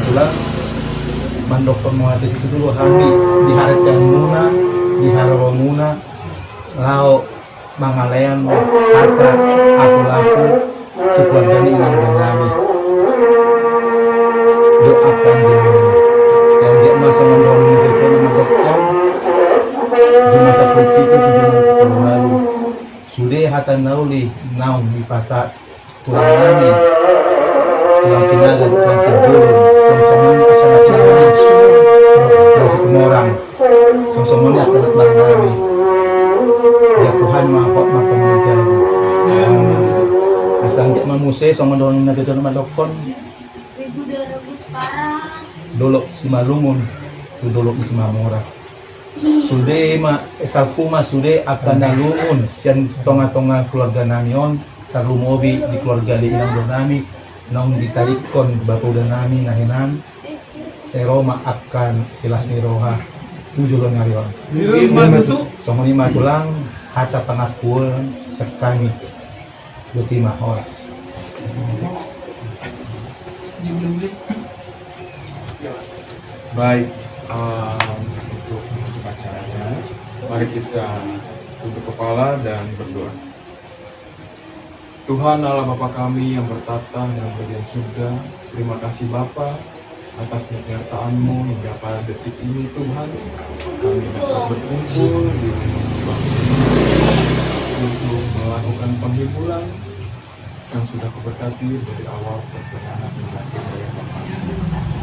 pulang mandok pemuat itu dulu hari diharapkan muna diharap muna lau mangalean harta aku laku keluarga ini yang menami doakan yang dia masa mendorong itu mendokter di masa politik itu 7 tahun lalu sudah hatan nauli naun di pasar tulang nami tulang sinaga tulang sindul songsoman sangat sangat tulang kemorang songsoman ya telat nami ya Tuhan maafkan maka menjadi asal dia mamuse songman dorong naga jono madokon Ribu dari sekarang. dolok si malumun tu dolok si mamora sude ma salpuma sude akan nalumun sian tonga-tonga keluarga namion tarumobi di keluarga di ilang donami nong ditarikon bapu donami nahinan seroma akan silas niroha tujulon ngarion somoni matulang hata pangakuan sekami dutima horas Baik, untuk menutup acaranya, mari kita tunduk kepala dan berdoa. Tuhan Allah Bapa kami yang bertata dalam bagian surga, terima kasih Bapa atas penyertaan-Mu hingga pada detik ini Tuhan. Kami dapat berkumpul di rumah Tuhan untuk melakukan penghiburan yang sudah kuberkati dari awal perjalanan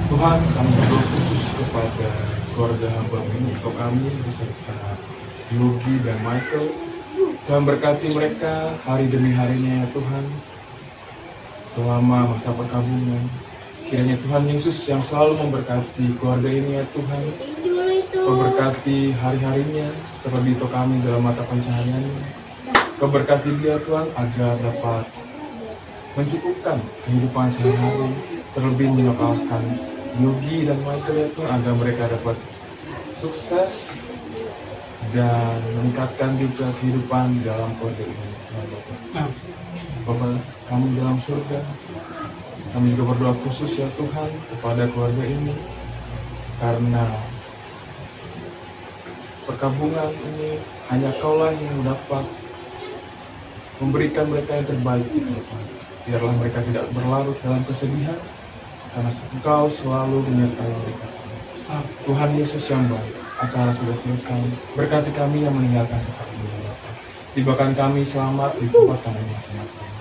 Tuhan, kami berdoa khusus kepada keluarga hamba ini, untuk kami beserta Yogi dan Michael. Tuhan berkati mereka hari demi harinya ya Tuhan, selama masa perkabungan. Kiranya Tuhan Yesus yang selalu memberkati keluarga ini ya Tuhan, memberkati hari-harinya, terlebih untuk kami dalam mata pencahariannya. Keberkati dia Tuhan agar dapat mencukupkan kehidupan sehari-hari, terlebih menyokalkan Yogi dan Michael ya Tuhan, agar mereka dapat sukses dan meningkatkan juga kehidupan dalam keluarga ini. Bapa kami dalam surga, kami juga berdoa khusus ya Tuhan kepada keluarga ini, karena perkabungan ini hanya Kaulah yang dapat memberikan mereka yang terbaik ya Tuhan. Biarlah mereka tidak berlarut dalam kesedihan, karena Engkau selalu menyertai mereka. Tuhan Yesus yang baik, acara sudah selesai. Berkati kami yang meninggalkan tempat ini, Bapa. Tibakan kami selamat di tempat kami masing-masing.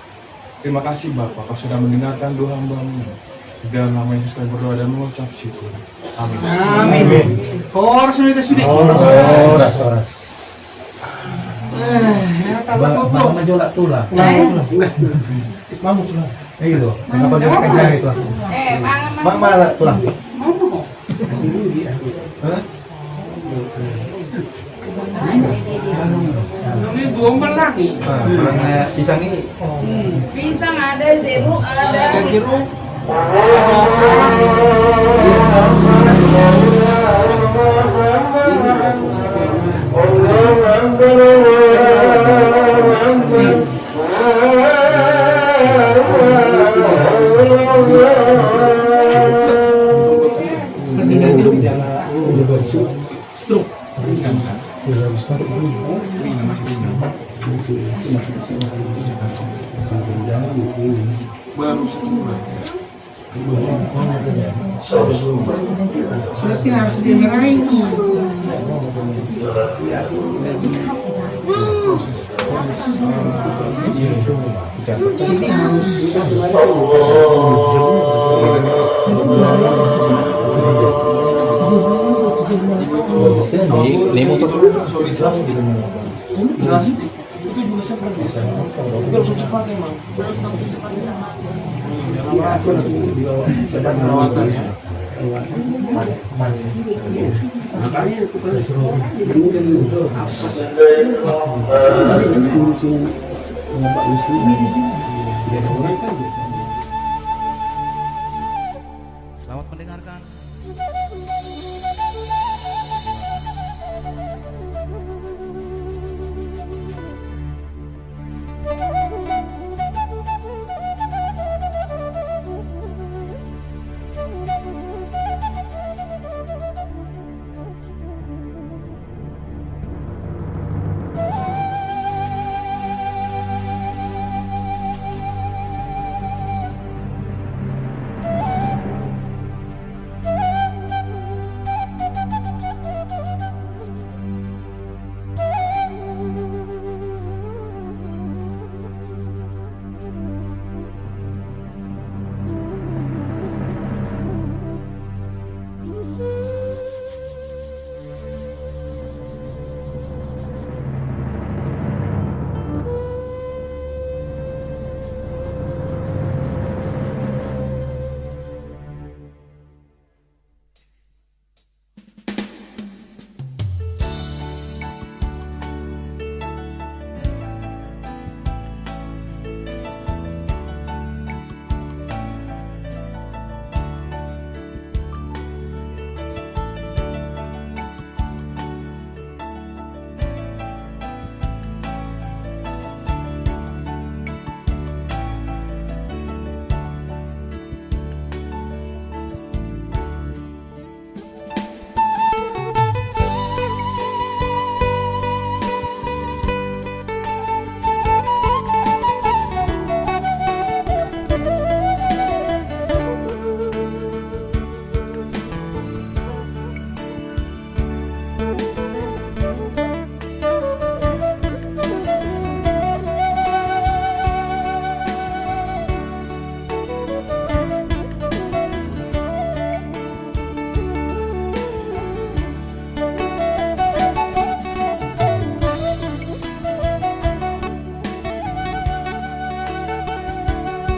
Terima kasih Bapa, Kau sudah mendengarkan doa hamba-Mu. Di dalam nama Yesus kami berdoa dan mengucap syukur. Amin. Amin. Horas Bang majolak tulah. Mamu tulah. Ayo, kenapa jangan kejar itu? Bang malah tulang. Ini 2 lagi. Pisang ini. Pisang ada, jeruk ada. Ada jeruk. Truk. Baru 1 bulan. Berarti harus dimarahin. Sini harus Ini motor Sorry, plastik. Itu juga sempat bisa. Itu langsung cepat emang. Langsung cepat. Cepat perawatan ya. makanya itu kan ngurusin Pak Wisnu.